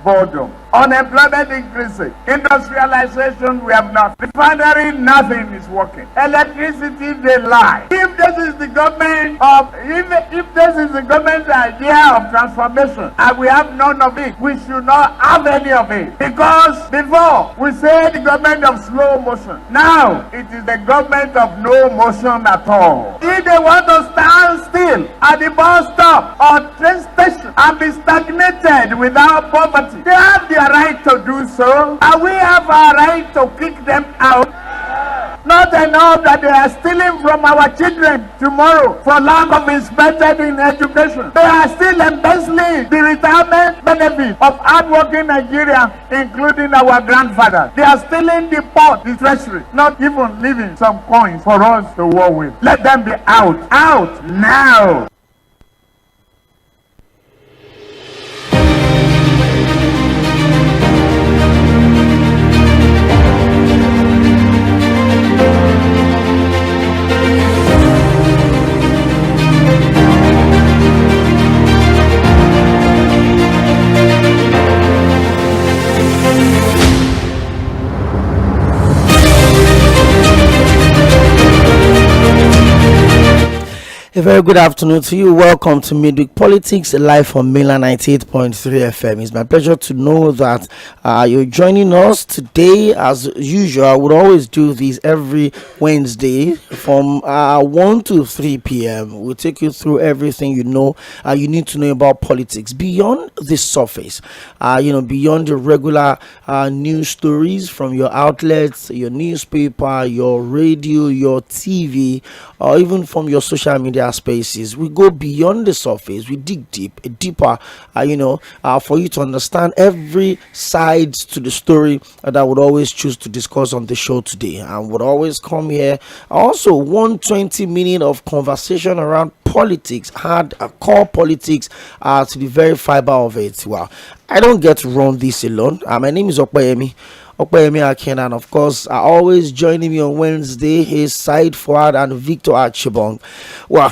boredom. Unemployment increasing. Industrialization, we have not. Refinery, nothing is working. Electricity, they lie. If this is the government idea of transformation and we have none of it, we should not have any of it. Because before we say the government of slow motion, now it is the government of no motion at all. If they want to stand still at the bus stop or train station and be stagnated without poverty, they have the right to do so, and we have our right to kick them out. Not enough that they are stealing from our children tomorrow for lack of investment in education. They are still embezzling the retirement benefit of hardworking Nigeria, including our grandfathers. They are stealing the port, the treasury, not even leaving some coins for us to war with. Let them be out. Out now. A very good afternoon to you. Welcome to Midweek Politics live on Miller 98.3 FM. It's my pleasure to know that you're joining us today. As usual, I would always do this every Wednesday from 1 to 3 p.m. We'll take you through everything you need to know about politics beyond the surface, beyond the regular news stories from your outlets, your newspaper, your radio, your TV, or even from your social media spaces. We go beyond the surface. We dig deeper, for you to understand every side to the story that I would always choose to discuss on the show today. And would always come here. Also, 120 minutes of conversation around politics, hard core politics, to the very fiber of it. Well, I don't get to run this alone. My name is Tᴏɪᴛᴛᴀ and of course, always joining me on Wednesday is Said Fuad and Victor Achibong. Well,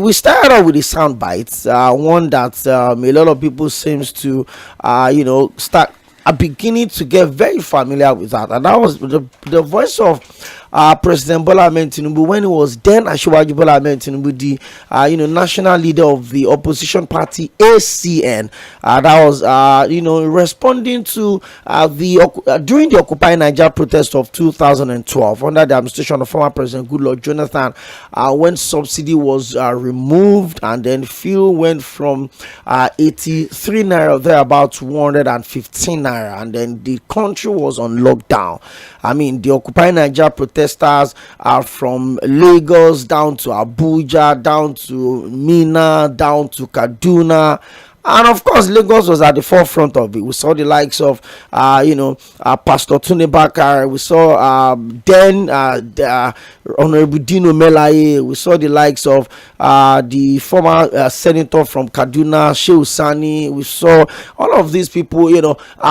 we started off with the sound bites, one that a lot of people seems to, start beginning to get very familiar with that, and that was the voice of President Bola Ahmed Tinubu when he was then Asiwaju Bola Ahmed Tinubu, the national leader of the opposition party ACN. That was responding to during the Occupy Nigeria protest of 2012 under the administration of former President Goodluck Jonathan, when subsidy was removed and then fuel went from 83 naira there about 115 naira, and then the country was on lockdown. I mean, the Occupy Nigeria protesters are from Lagos down to Abuja, down to Minna, down to Kaduna. And of course, Lagos was at the forefront of it. We saw the likes of, Pastor Tunde Bakare. We saw Honorable Dino Melaye. We saw the likes of the former senator from Kaduna, Shehu Sani. We saw all of these people,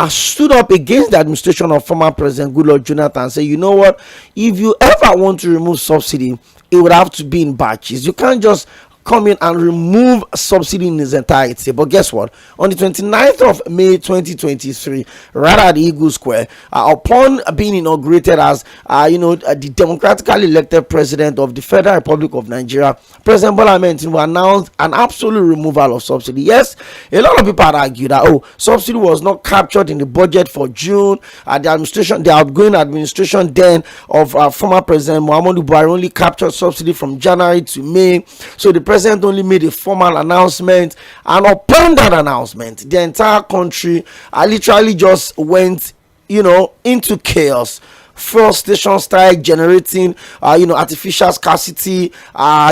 stood up against the administration of former President Goodluck Jonathan and say, you know what? If you ever want to remove subsidy, it would have to be in batches. You can't just come in and remove subsidy in its entirety. But guess what? On the 29th of May 2023, right at the Eagle Square, upon being inaugurated as the democratically elected president of the Federal Republic of Nigeria, President Bola Ahmed Tinubu announced an absolute removal of subsidy. Yes, a lot of people had argued that subsidy was not captured in the budget for June. The outgoing administration then of former President Muhammadu Buhari only captured subsidy from January to May. So the president only made a formal announcement, and upon that announcement, the entire country literally just went, into chaos. Fuel stations started generating, artificial scarcity,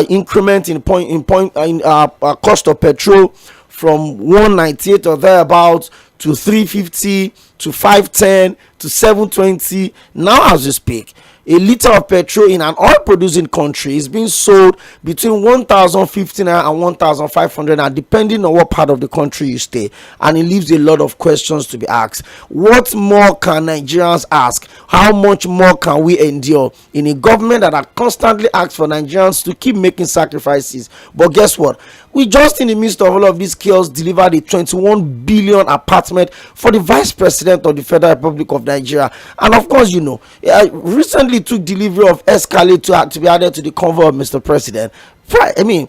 increment in cost of petrol from 198 or thereabouts to 350 to 510 to 720. Now, as we speak, a liter of petrol in an oil-producing country is being sold between 1,050 and 1,500, and depending on what part of the country you stay. And it leaves a lot of questions to be asked. What more can Nigerians ask? How much more can we endure in a government that are constantly asked for Nigerians to keep making sacrifices? But guess what? we just in the midst of all of this chaos delivered a 21 billion apartment for the vice president of the Federal Republic of Nigeria. And of course, recently took delivery of Escalade to be added to the convoy of Mr. President. I mean,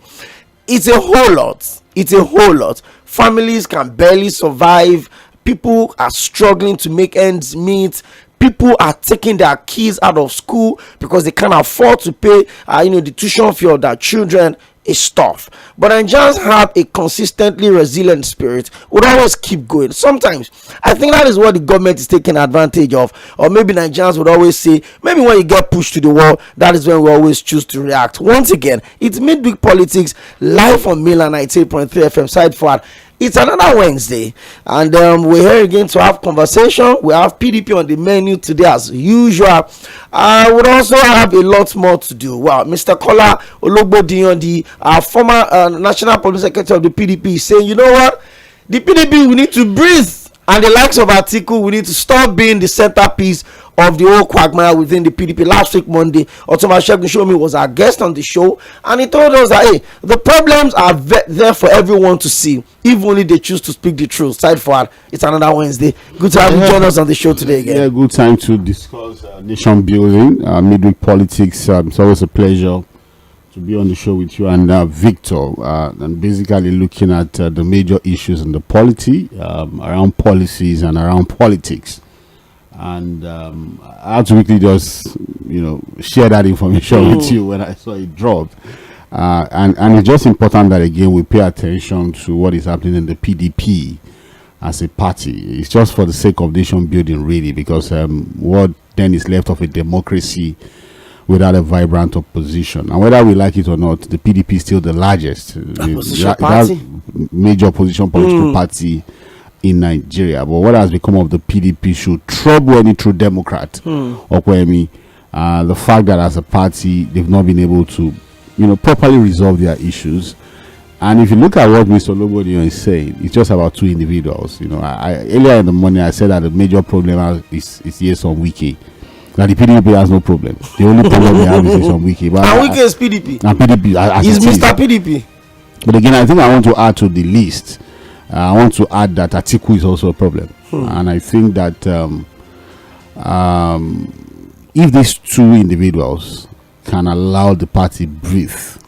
it's a whole lot. It's a whole lot. Families can barely survive. People are struggling to make ends meet. People are taking their kids out of school because they can't afford to pay the tuition fee of their children. Is tough, but Nigerians have a consistently resilient spirit. Would always keep going. Sometimes I think that is what the government is taking advantage of, or maybe Nigerians would always say, maybe when you get pushed to the wall, that is when we always choose to react. Once again, it's Midweek Politics live on Miller 98.3 FM side forward. It's another Wednesday, and we're here again to have conversation. We have PDP on the menu today as usual. I would also have a lot more to do. Well, Mr. Kola Ologbodiyan, the former National Public Secretary of the PDP, is saying, you know what, the PDP, we need to breathe, and the likes of Atiku, we need to stop being the centerpiece of the whole quagmire within the PDP. Last week Monday, Ottoman Shomi was our guest on the show, and he told us that the problems are there for everyone to see, if only they choose to speak the truth. Side forward, it's another Wednesday. Good to have you join us on the show today again. Yeah, good time to discuss nation building, midweek politics. It's always a pleasure to be on the show with you and Victor, and basically looking at the major issues in the polity, around policies and around politics. And I had to quickly just share that information with you when I saw it drop, and it's just important that again we pay attention to what is happening in the PDP as a party. It's just for the sake of nation building, really, because what then is left of a democracy without a vibrant opposition? And whether we like it or not, the PDP is still the largest major opposition political party in Nigeria. But what has become of the PDP should trouble any true Democrat. The fact that as a party they've not been able to properly resolve their issues. And if you look at what Mr. Ologbodiyan is saying, it's just about two individuals. Earlier in the morning I said that the major problem is Yᴏᴜᴛᴜ. That the PDP has no problem. The only problem they have is Wike. But Wike is PDP. And PDP is Mr. PDP. But again, I think I want to add to the list. I want to add that Atiku is also a problem, and I think that if these two individuals can allow the party breathe,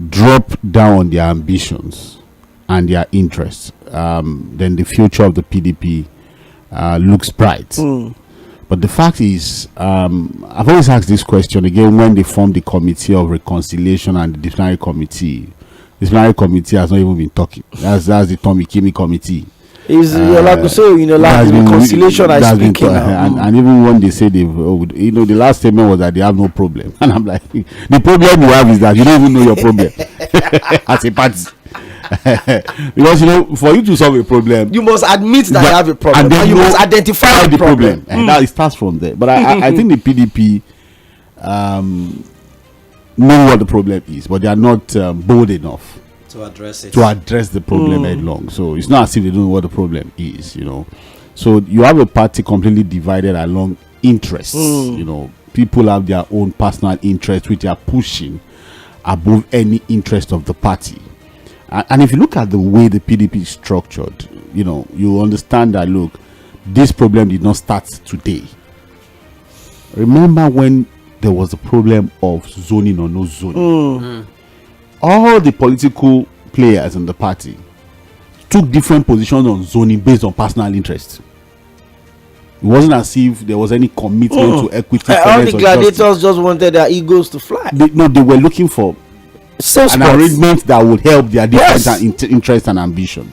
drop down on their ambitions and their interests, then the future of the PDP looks bright. But the fact is, I've always asked this question again when they formed the Committee of Reconciliation and the Disciplinary Committee. The Disciplinary Committee has not even been talking. That's the Tᴏɪᴛᴏ Committee. Is the reconciliation I speak and even when they say they've, the last statement was that they have no problem, and I'm like, the problem you have is that you don't even know your problem as a party. Because for you to solve a problem, you must admit that you have a problem, and you must identify the problem. And that it starts from there. But I think the PDP know what the problem is, but they are not bold enough to address it, the problem headlong. So it's not as if they don't know what the problem is. So you have a party completely divided along interests. People have their own personal interests which they are pushing above any interest of the party. And if you look at the way the PDP is structured, you understand that, look, this problem did not start today. Remember when there was a problem of zoning or no zoning? All the political players in the party took different positions on zoning based on personal interest. It wasn't as if there was any commitment to equity. All the gladiators just wanted their egos to fly. They were looking for an arrangement that would help their different interests and ambition.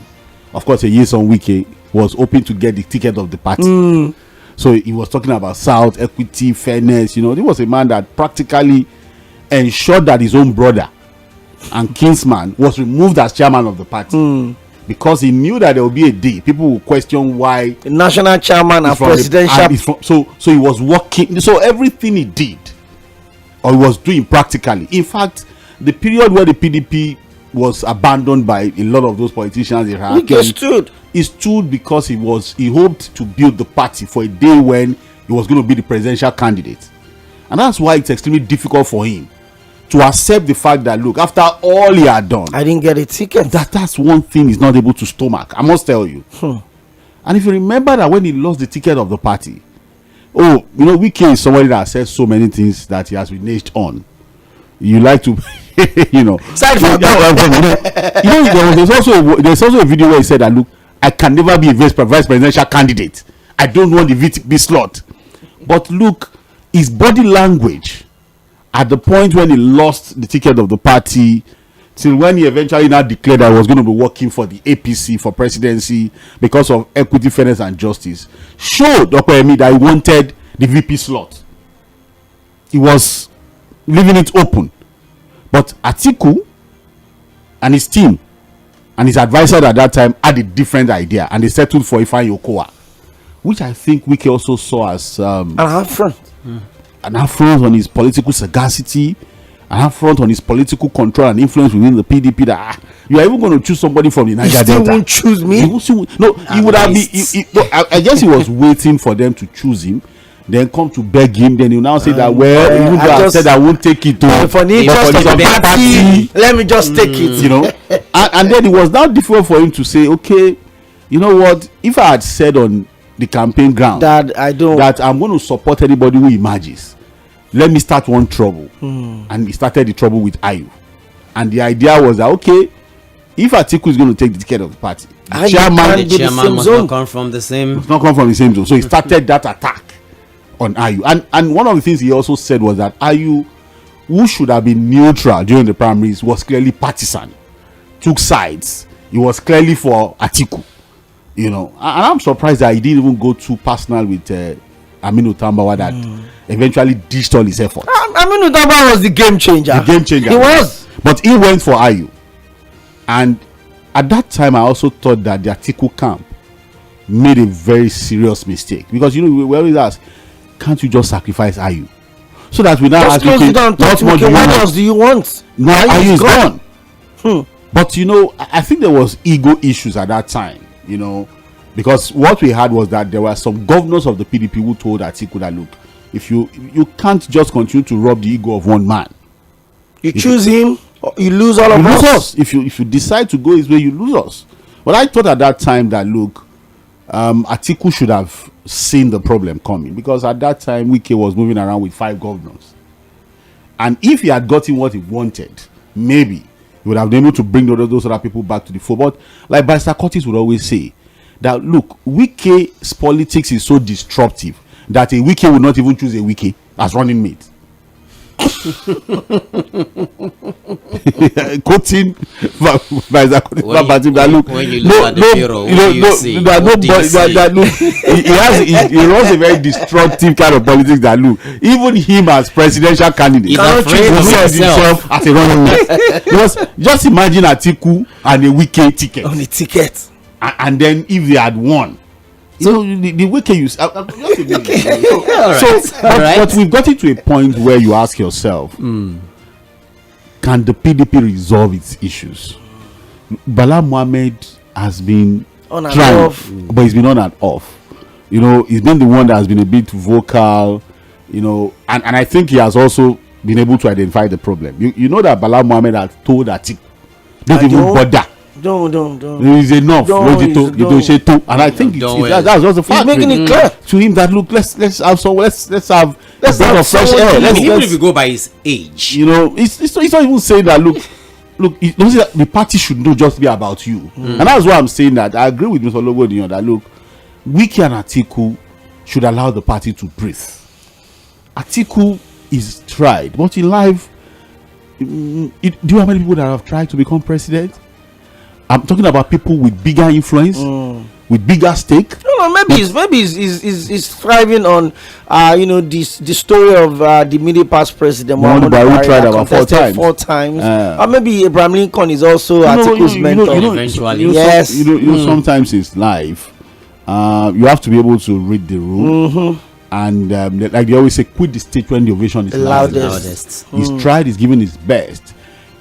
Of course, Yᴏᴜᴛᴜ was hoping to get the ticket of the party. So he was talking about South, equity, fairness. He was a man that practically ensured that his own brother and kinsman was removed as chairman of the party. Because he knew that there would be a day people would question why the national chairman and presidential. So he was working. So everything he did, or he was doing practically. In fact, the period where the PDP was abandoned by a lot of those politicians, he stood because he hoped to build the party for a day when he was going to be the presidential candidate. And that's why it's extremely difficult for him to accept the fact that, look, after all he had done, I didn't get a ticket. That's one thing he's not able to stomach. I must tell you. And if you remember that when he lost the ticket of the party, Wike is somebody that says so many things that he has reneged on. You like to, Side for there's also a video where he said that, look, I can never be a vice presidential candidate. I don't want the VP slot. But look, his body language at the point when he lost the ticket of the party, till when he eventually now declared that he was going to be working for the APC for presidency because of equity, fairness, and justice, showed Okoyemi that he wanted the VP slot. He was leaving it open. But Atiku and his team and his advisor at that time had a different idea, and they settled for Ifeanyi, which I think Wike also saw as an affront on his political sagacity, an affront on his political control and influence within the PDP. That you are even going to choose somebody from the Niger Delta. You still won't choose me? He would have been. I guess he was waiting for them to choose him, then come to beg him. Then he now say that, even though I said I won't take it for the interest of the party, let me just take it. And then it was now difficult for him to say, okay, you know what? If I had said on the campaign ground that I'm going to support anybody who emerges, let me start one trouble. And he started the trouble with Ayu. And the idea was that, okay, if Atiku is going to take the ticket of the party, the chairman must not come from the same zone. So he started that attack on Ayu. And one of the things he also said was that Ayu, who should have been neutral during the primaries, was clearly partisan, took sides. He was clearly for Atiku. And I'm surprised that he didn't even go too personal with Aminu Tambawa that eventually ditched all his effort. Aminu Tambawa was the game changer. He was. But he went for Ayu. And at that time, I also thought that the Atiku camp made a very serious mistake. Because, we always ask, can't you just sacrifice Ayu? So that we now ask, what else do you want? No, Ayu is gone. But, I think there was ego issues at that time. Because what we had was that there were some governors of the PDP who told Atiku that, look, if you can't just continue to rub the ego of one man. You choose him, you lose all of us. If you decide to go his way, you lose us. But I thought at that time that, look, Atiku should have seen the problem coming, because at that time Wike was moving around with 5 governors. And if he had gotten what he wanted, maybe he would have been able to bring those other people back to the fore. But like Barrister Curtis would always say, that look, Wike's politics is so disruptive that a Wike would not even choose a Wike as running mate. Quoting Barrister Curtis, when you look at the bureau, he runs a very destructive kind of politics that, look, even him as presidential candidate cannot choose himself as a running mate. Because just imagine Atiku and a Wike ticket on the ticket. And then if they had won, the Wike use. But we've got it to a point where you ask yourself, can the PDP resolve its issues? Bala Mohammed has been on and trying, off. but he's been on and off. He's been the one that has been a bit vocal, and I think he has also been able to identify the problem. You know that Bala Mohammed has told Atiku, don't even bother. Don't. It is enough. And I think that's just the fact. He's making it clear to him that, look, let's have fresh air. Even if you go by his age, it's not even saying that, look, the party should not just be about you. And that's why I'm saying that I agree with Mr. Logo that, look, Wike and Atiku should allow the party to breathe. Atiku is tried, but in life, do you know how many people that have tried to become president? I'm talking about people with bigger influence, with bigger stake. No, maybe he's thriving on, the story of the immediate past president Muhammadu Buhari, tried about 4 times. Or maybe Abraham Lincoln is also Atiku's mentor. Eventually, yes. Sometimes in life, you have to be able to read the room. And like they always say, quit the stage when the ovation is loudest. He's tried, he's given his best.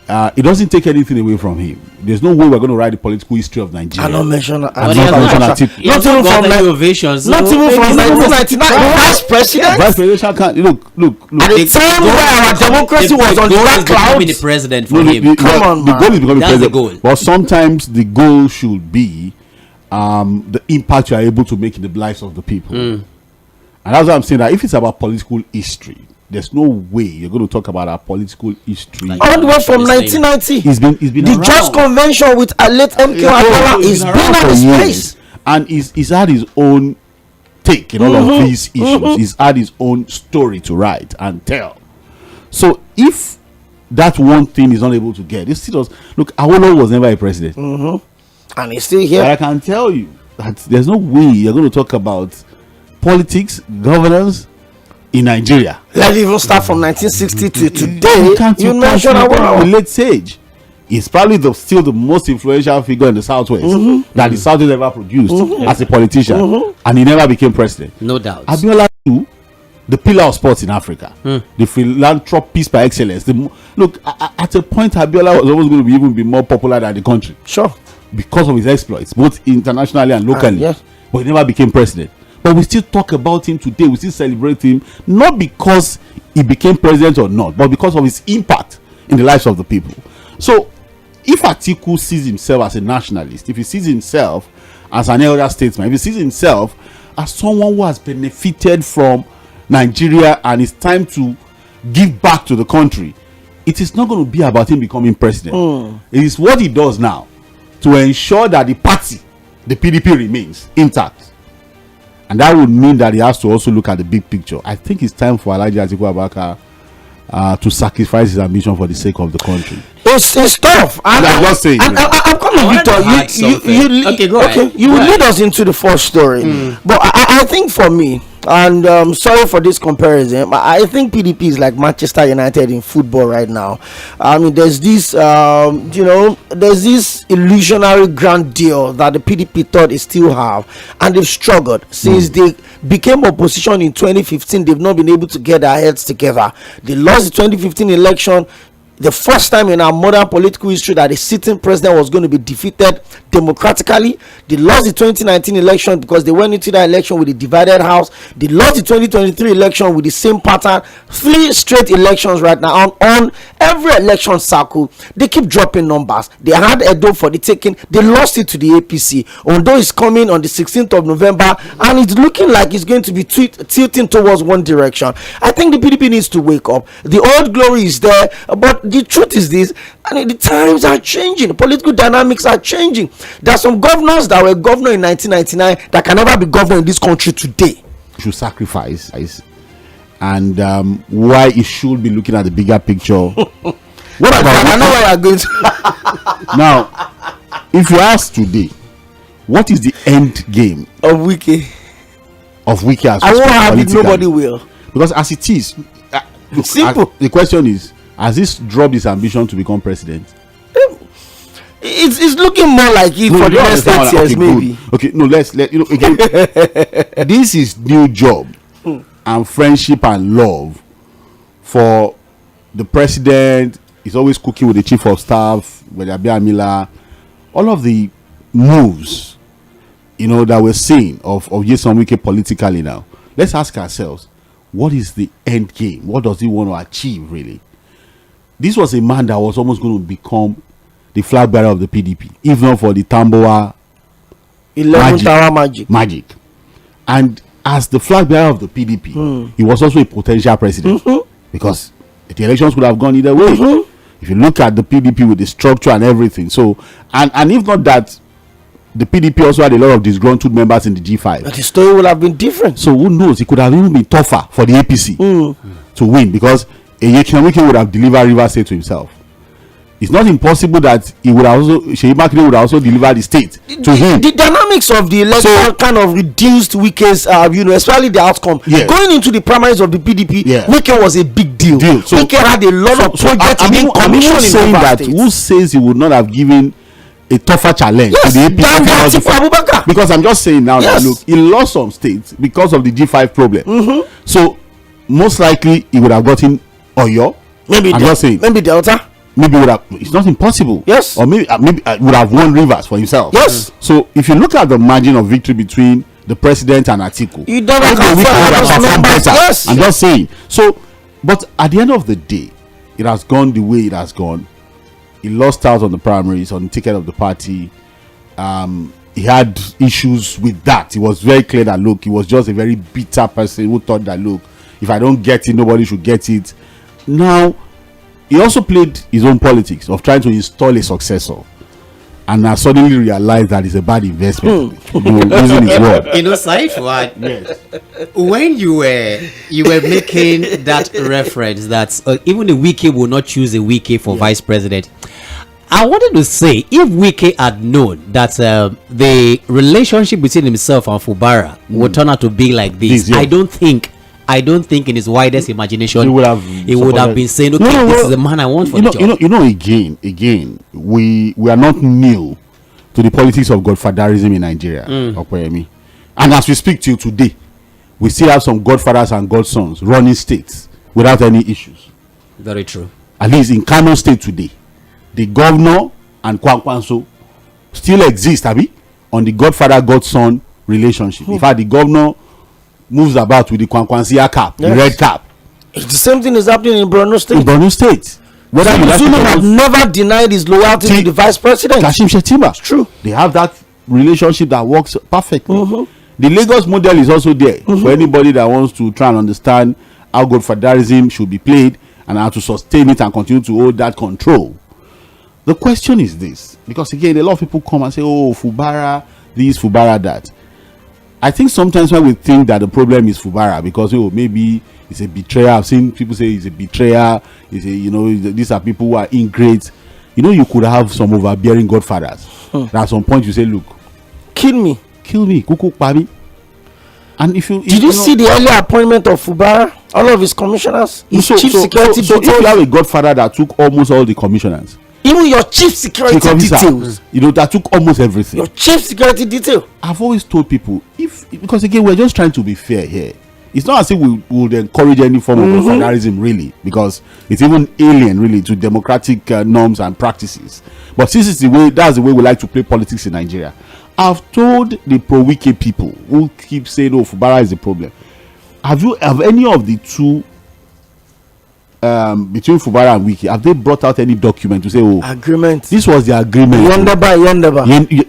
it doesn't take anything away from him. There's no way we're going to write the political history of Nigeria. I don't mention that. Not even from innovations. Not even from 1999. Vice president. Vice presidential candidate. Look. At the time where our democracy was on the cloud. The president for him. Come on, man. The goal is becoming That's the president. goal. But sometimes the goal should be the impact you are able to make in the lives of the people. And that's why I'm saying that if it's about political history, there's no way you're going to talk about our political history. All the way from 1990. It's been the around. Just Convention with late MK Abiola is been on his place. And he's had his own take in all of these issues. He's had his own story to write and tell. So if that one thing is not able to get, this still does. Look, Awolowo was never a president. And he's still here. But I can tell you that there's no way you're going to talk about politics, governance in Nigeria. Let's even start from 1960 to today. You mentioned Awolowo, the late sage. He's probably still the most influential figure in the Southwest that the Southwest ever produced as a politician, and he never became president. No doubt. Abiola too, the pillar of sports in Africa, the philanthropist by excellence. Look, at a point, Abiola was almost going to even be more popular than the country. Sure. Because of his exploits, both internationally and locally. Yes. But he never became president. But we still talk about him today. We still celebrate him, not because he became president or not, but because of his impact in the lives of the people. So, if Atiku sees himself as a nationalist, if he sees himself as an elder statesman, if he sees himself as someone who has benefited from Nigeria and it's time to give back to the country, it is not going to be about him becoming president. It is what he does now to ensure that the party, the PDP, remains intact. And that would mean that he has to also look at the big picture. I think it's time for Alhaji Atiku Abubakar to sacrifice his ambition for the sake of the country. It's tough. I'm just saying. I'm coming, Victor. You will lead us into the first story. But I think for me, and sorry for this comparison, but I think PDP is like Manchester United in football right now. I mean, there's this, there's this illusionary grand deal that the PDP thought they still have, and they've struggled since they became opposition in 2015. They've not been able to get their heads together. They lost the 2015 election. The first time in our modern political history that a sitting president was going to be defeated democratically. They lost the 2019 election because they went into that election with a divided house. They lost the 2023 election with the same pattern. 3 straight elections right now. On every election cycle, they keep dropping numbers. They had Edo for the taking. They lost it to the APC. Ondo is coming on the 16th of November, and it's looking like it's going to be tilting towards one direction. I think the PDP needs to wake up. The old glory is there, but the truth is this, and the times are changing. The political dynamics are changing. There are some governors that were governor in 1999 that can never be governor in this country today. Should sacrifice, and why it should be looking at the bigger picture. What about? I know where you're going to. Now, if you ask today, what is the end game of Wike? Of Wike as I won't have it. Nobody will. Because as it is, look, simple. The question is, has this dropped his ambition to become president? It's looking more like it for the next 8 years, maybe. Good. Okay, no, let again. This is new job and friendship and love for the president. He's always cooking with the chief of staff, with Abia Mila. All of the moves, that we're seeing of Nyesom Wike politically now. Let's ask ourselves, what is the end game? What does he want to achieve, really? This was a man that was almost going to become the flag bearer of the PDP, if not for the Tamboa 11th hour magic. And as the flag bearer of the PDP, he was also a potential president because the elections would have gone either way. If you look at the PDP with the structure and everything, so and if not that, the PDP also had a lot of disgruntled members in the G5. But the story would have been different. So who knows? It could have even been tougher for the APC to win because Nyesom Wike would have delivered Rivers State to himself. It's not impossible that he would also Seyi Makinde would also deliver the state to him. The dynamics of the election kind of reduced Wike's, especially the outcome. Yes. Going into the primaries of the PDP, Wike was a big deal. So, Wike had a lot of projects in commission saying that states. Who says he would not have given a tougher challenge to the APC? Because I'm just saying now that look, he lost some states because of the G5 problem. So most likely he would have gotten Oyo. Maybe Delta. maybe would have, it's not impossible. Yes. Or maybe would have won Rivers for himself. Yes. So if you look at the margin of victory between the president and Atiku, You never maybe can we find would have those performed numbers. better. Yes. I'm just saying. So, but at the end of the day, it has gone the way it has gone. He lost out on the primaries on the ticket of the party. He had issues with that. It was very clear that, look, he was just a very bitter person who thought that, look, if I don't get it, nobody should get it. Now, he also played his own politics of trying to install a successor, and I suddenly realized that it's a bad investment. Using his word. Saif, Yes. when you were making that reference that even the Wike will not choose a Wike for vice president, I wanted to say, if Wike had known that the relationship between himself and Fubara would turn out to be like this, yeah. I don't think in his widest imagination He would have been saying, okay, this is the man I want for the job. Again, we are not new to the politics of godfatherism in Nigeria. And as we speak to you today, we still have some godfathers and godsons running states without any issues. Very true. At least in Kano State today, the governor and Kwankwanso still exist, on the godfather-godson relationship. In fact, the governor moves about with the Kwankwansia cap, the red cap. It's the same thing is happening in Borno State. In Borno State. Whether Zulu have never denied his loyalty to the vice president. Kashim Shettima. It's true. They have that relationship that works perfectly. The Lagos model is also there for anybody that wants to try and understand how godfatherism should be played and how to sustain it and continue to hold that control. The question is this, because again, a lot of people come and say, oh, Fubara this, Fubara that. I think sometimes when we think that the problem is Fubara because maybe it's a betrayer. I've seen people say it's a betrayer. These are people who are ingrate. You could have some overbearing godfathers. At some point you say, look, kill me, kuku pami. And if you did you see the earlier appointment of Fubara, all of his commissioners, his chief security so details? if you have a godfather that took almost all the commissioners, even your chief security details, that took almost everything. Your chief security detail. I've always told people, because again, we're just trying to be fair here. It's not as if we would encourage any form of godfatherism, really, because it's even alien, really, to democratic norms and practices. But since that's the way we like to play politics in Nigeria. I've told the pro-Wike people who keep saying, "Oh, Fubara is the problem." Have any of the two? Between Fubara and Wike, have they brought out any document to say, oh, agreement? This was the agreement.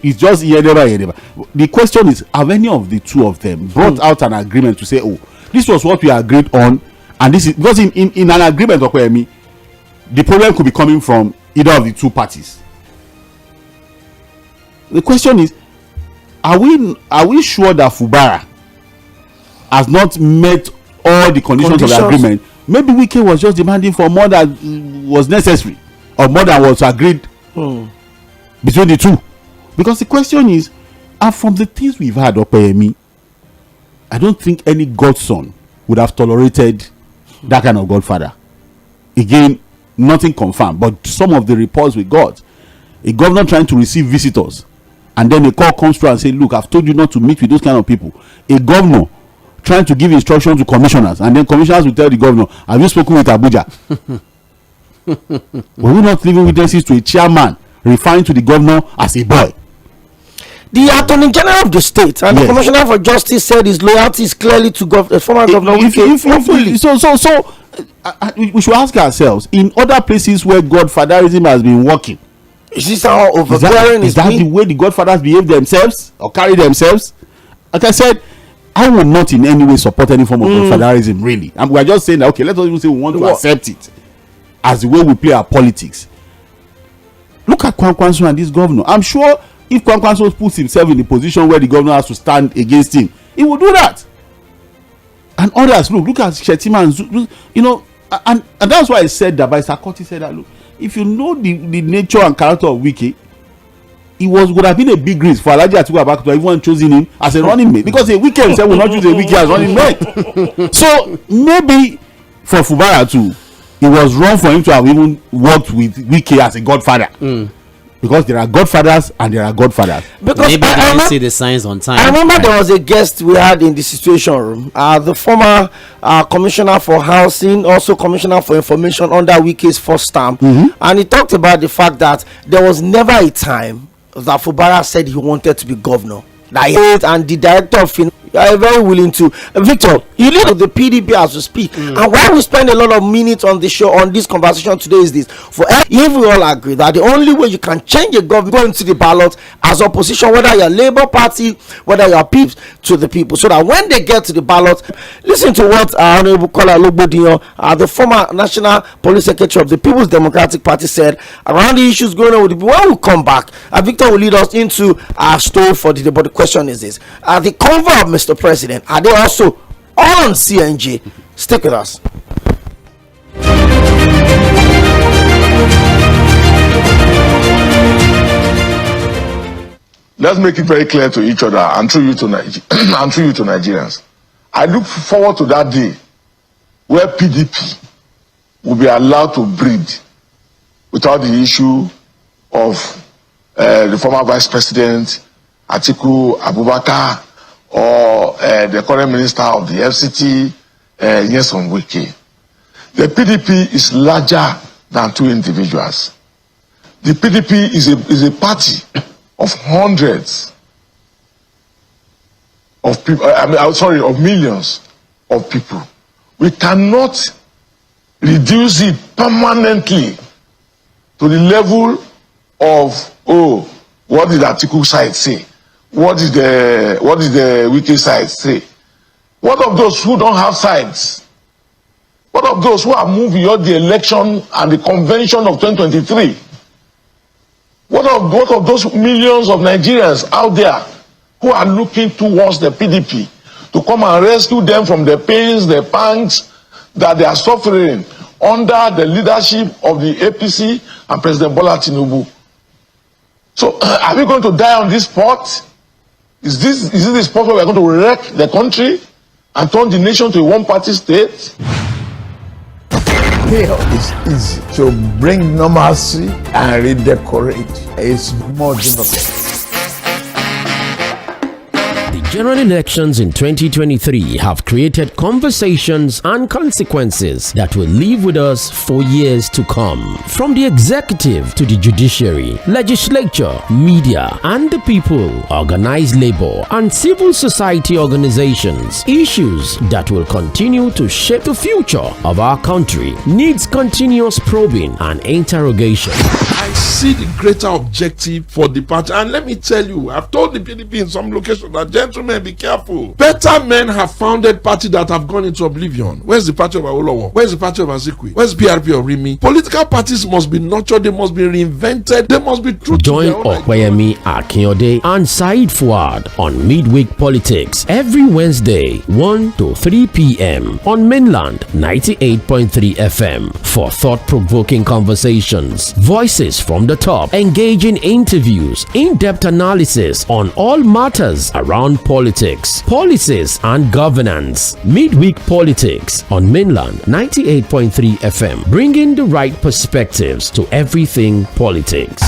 It's just yendeba. The question is, have any of the two of them brought out an agreement to say, oh, this was what we agreed on, and this is because in an agreement, the problem could be coming from either of the two parties. The question is, are we sure that Fubara has not met all the conditions of the agreement? Maybe Wike was just demanding for more than was necessary or more than was agreed between the two. Because the question is, from the things we've had, I don't think any godson would have tolerated that kind of godfather. Again, nothing confirmed, but some of the reports we got, a governor trying to receive visitors, and then a call comes through and say, look, I've told you not to meet with those kind of people. A governor trying to give instructions to commissioners, and then commissioners will tell the governor, have you spoken with Abuja? Were we not leaving witnesses to a chairman referring to the governor as a boy? The Attorney General of the state and the Commissioner for Justice said his loyalty is clearly to former Governor Wike. So we should ask ourselves, in other places where godfatherism has been working, is this how overbearing is that the way the godfathers behave themselves or carry themselves? Like I said, I will not in any way support any form of godfatherism, really. And we are just saying that, okay, let us even say we want to accept it as the way we play our politics. Look at Kwankwanso and this governor. I'm sure if Kwankwanso puts himself in a position where the governor has to stand against him, he will do that. And others, look at Shettima and and that's why I said that, by Sarkozy said that, look, if you know the nature and character of Wike, it would have been a big risk for Alhaji Atiku Abubakar to have even chosen him as a running mate, because a Wike himself will not choose a Wike as running mate. So maybe for Fubara too, it was wrong for him to have even worked with Wike as a godfather. because there are godfathers and there are godfathers. Because maybe they didn't see the signs on time. I remember there was a guest we had in the Situation Room, the former commissioner for housing, also commissioner for information under Wike's first term, and he talked about the fact that there was never a time that Fubara said he wanted to be governor. And the director of finance are very willing to. Victor, you lead the PDP as we speak, and why we spend a lot of minutes on the show on this conversation today is this: for if we all agree that the only way you can change a government going to the ballot as opposition, whether you're Labour Party, whether you're peeps, to the people, so that when they get to the ballot, listen to what Honorable Kola Logbodiyan, the former National Police Secretary of the People's Democratic Party, said around the issues going on with the people. When we come back, Victor will lead us into our story for the debate. The question is this: the convoy of Mr. President, are they also on CNG? Stick with us. Let's make it very clear to each other and through you to Nigerians. I look forward to that day where PDP will be allowed to breed without the issue of the former Vice President Atiku Abubakar or the current Minister of the FCT, Nyesom Wike. The PDP is larger than two individuals. The PDP is a party of hundreds of people, of millions of people. We cannot reduce it permanently to the level of, what did the Atiku side say? What did the Wike side say? What of those who don't have sides? What of those who are moving beyond the election and the convention of 2023? What of those millions of Nigerians out there who are looking towards the PDP to come and rescue them from the pains, the pangs that they are suffering under the leadership of the APC and President Bola Tinubu? So, are we going to die on this spot? Is this the spot where we are going to wreck the country and turn the nation to a one-party state? It's easy to bring normalcy and redecorate. It's more difficult. The general elections in 2023 have created conversations and consequences that will live with us for years to come. From the executive to the judiciary, legislature, media, and the people, organized labor, and civil society organizations, issues that will continue to shape the future of our country needs continuous probing and interrogation. I see the greater objective for the party, and let me tell you, I've told the PDP in some locations that, gentlemen, be careful. Better men have founded parties that have gone into oblivion. Where's the party of Awolowo? Where's the party of Azikwe? Where's the PRP of Rimi? Political parties must be nurtured, they must be reinvented, they must be true. Join Okoyemi Akinyode and Said Fuad on Midweek Politics every Wednesday 1 to 3 p.m. on Mainland 98.3 FM for thought-provoking conversations, voices from the top, engaging interviews, in-depth analysis on all matters around politics, policies, and governance. Midweek Politics on Mainland 98.3 FM, bringing the right perspectives to everything politics.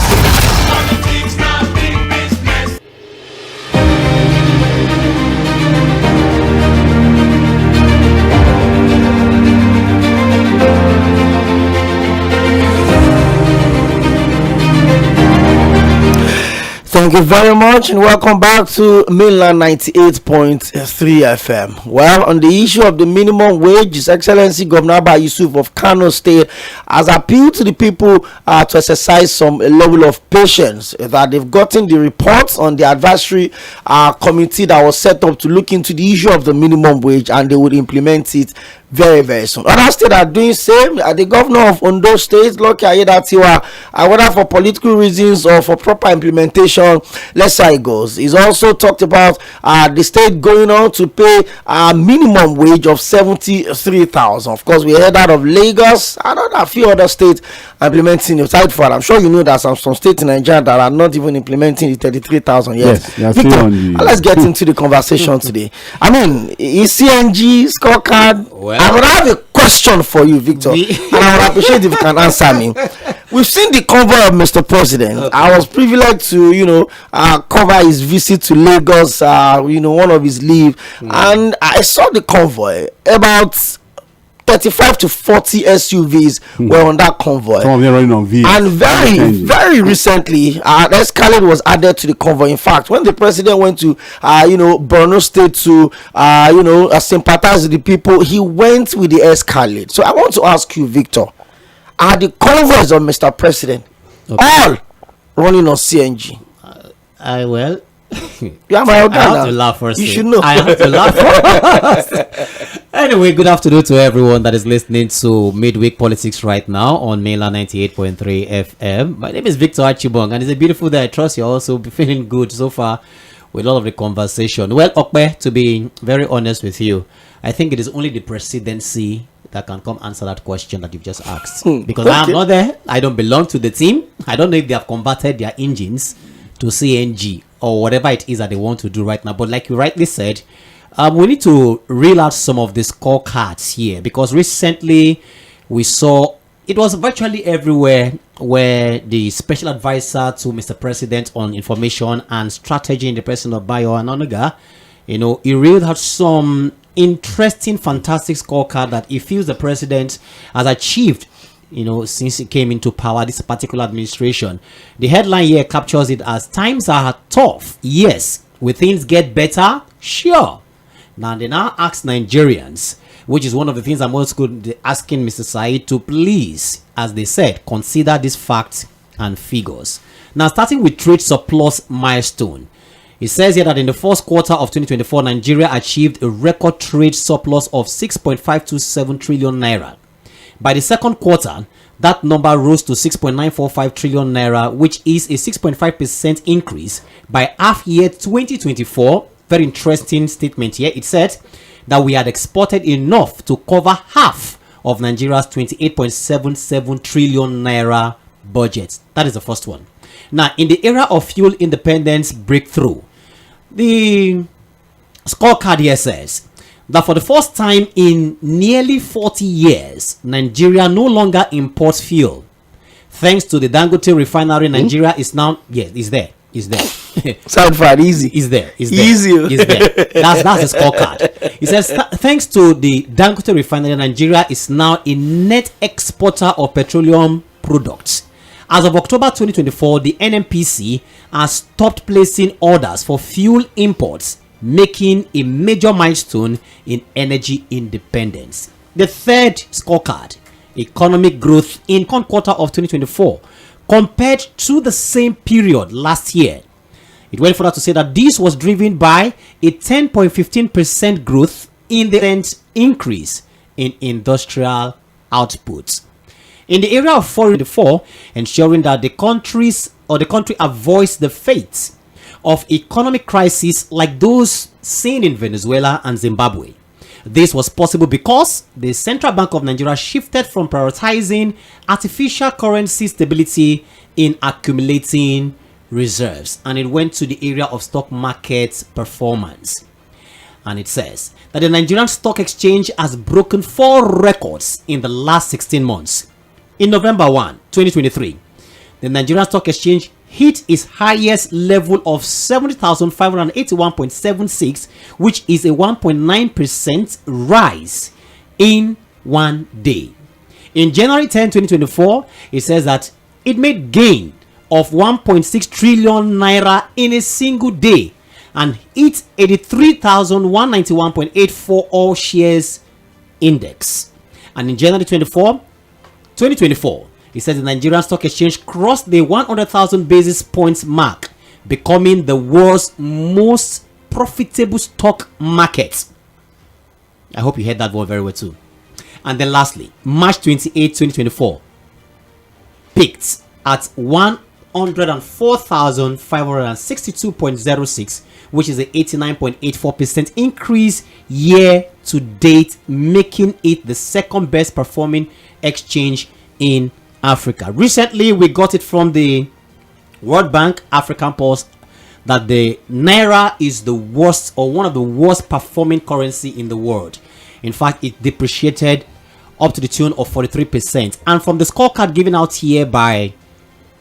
Thank you very much and welcome back to Mainland 98.3 FM. Well, on the issue of the minimum wage, His Excellency Governor Abba Yusuf of Kano State has appealed to the people to exercise some level of patience, that they've gotten the reports on the advisory committee that was set up to look into the issue of the minimum wage, and they would implement it very, very soon. Other states are doing same. The governor of Ondo State, Lucky Ayedatiwa, whether for political reasons or for proper implementation, let's see how it goes. He's also talked about the state going on to pay a minimum wage of 73,000. Of course, we heard that of Lagos and a few other states implementing it. I'm sure you know that some states in Nigeria that are not even implementing the 33,000 yet. Yes, Victor, let's get into the conversation today. I mean, is CNG scorecard? Well, I would have a question for you, Victor, and I would appreciate if you can answer me. We've seen the convoy of Mr. President. Okay. I was privileged to, cover his visit to Lagos, one of his leave. And I saw the convoy. About 35 to 40 SUVs were on that convoy. Some of them running on V. And very recently, an Escalade was added to the convoy. In fact, when the president went to, Borno State to, sympathize with the people, he went with the Escalade. So I want to ask you, Victor, are the convoys of Mr. President all running on CNG? Well, yeah, I have to laugh first. You should know. I have to laugh first. Anyway, good afternoon to everyone that is listening to Midweek Politics right now on Mainland 98.3 FM. My name is Victor Achibong, and it's a beautiful day. I trust you're also feeling good so far with all of the conversation. Well, Okpe, to be very honest with you, I think it is only the presidency that can come answer that question that you've just asked. Because I am not there. I don't belong to the team. I don't know if they have converted their engines to CNG or whatever it is that they want to do right now. But like you rightly said, we need to reel out some of the scorecards here, because recently we saw it was virtually everywhere where the special advisor to Mr. President on information and strategy in the person of Bayo Anonuga, he reeled out some interesting, fantastic scorecard that he feels the president has achieved since he came into power, this particular administration. The headline here captures it as times are tough. Yes. Will things get better? Sure. Now they now ask Nigerians, which is one of the things I'm also asking Mr. Said to please, as they said, consider these facts and figures. Now, starting with trade surplus milestone. It says here that in the first quarter of 2024, Nigeria achieved a record trade surplus of 6.527 trillion naira. By the second quarter, that number rose to 6.945 trillion naira, which is a 6.5% increase. By half year 2024, very interesting statement here. It said that we had exported enough to cover half of Nigeria's 28.77 trillion naira budget. That is the first one. Now, in the era of fuel independence breakthrough, the scorecard here says that for the first time in nearly 40 years, Nigeria no longer imports fuel. Thanks to the Dangote refinery, Nigeria is now, is there. Sound far easy. Is there. Easy. Is there. That's the scorecard. It says, thanks to the Dangote refinery, Nigeria is now a net exporter of petroleum products. As of October 2024, the NNPC has stopped placing orders for fuel imports, making a major milestone in energy independence. The third scorecard, economic growth in one quarter of 2024 compared to the same period last year. It went further to say that this was driven by a 10.15% growth in the increase in industrial outputs. In the area of foreign affairs, ensuring that the country avoids the fate of economic crises like those seen in Venezuela and Zimbabwe. This was possible because the Central Bank of Nigeria shifted from prioritizing artificial currency stability in accumulating reserves, and it went to the area of stock market performance. And it says that the Nigerian Stock Exchange has broken 4 records in the last 16 months. In November 1, 2023, the Nigerian Stock Exchange hit its highest level of 70,581.76, which is a 1.9% rise in one day. In January 10, 2024, it says that it made gain of 1.6 trillion naira in a single day and hit 83,191.84 all shares index. And in January 2024, it says the Nigerian Stock Exchange crossed the 100,000 basis points mark, becoming the world's most profitable stock market. I hope you heard that word very well too. And then lastly, March 28, 2024, peaked at 104,562.06, which is an 89.84% increase year to date, making it the second best performing exchange in Africa. Recently, we got it from the World Bank African Pulse that the Naira is the worst or one of the worst performing currency in the world. In fact, it depreciated up to the tune of 43%. And from the scorecard given out here by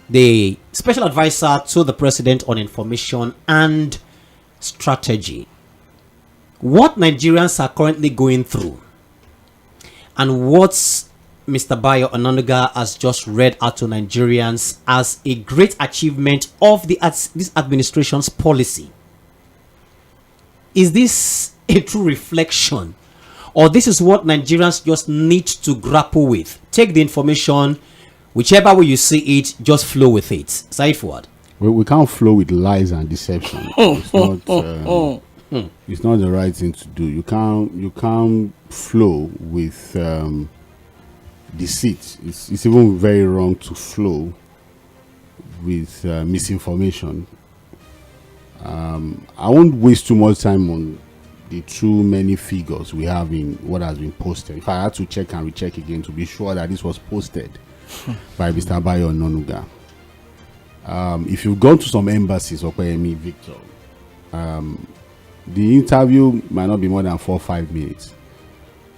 the Special Advisor to the President on Information and Strategy, what Nigerians are currently going through and what Mr. Bayo Onanuga has just read out to Nigerians as a great achievement of this administration's policy. Is this a true reflection, or this is what Nigerians just need to grapple with? Take the information, whichever way you see it, just flow with it. Say forward. We can't flow with lies and deception. It's not the right thing to do. You can't flow with deceit. It's even very wrong to flow with misinformation. I won't waste too much time on the too many figures we have in what has been posted. If I had to check and recheck again to be sure that this was posted by Mr. Bayo Onanuga. If you've gone to some embassies, Okoyemi, Victor, the interview might not be more than 4 or 5 minutes.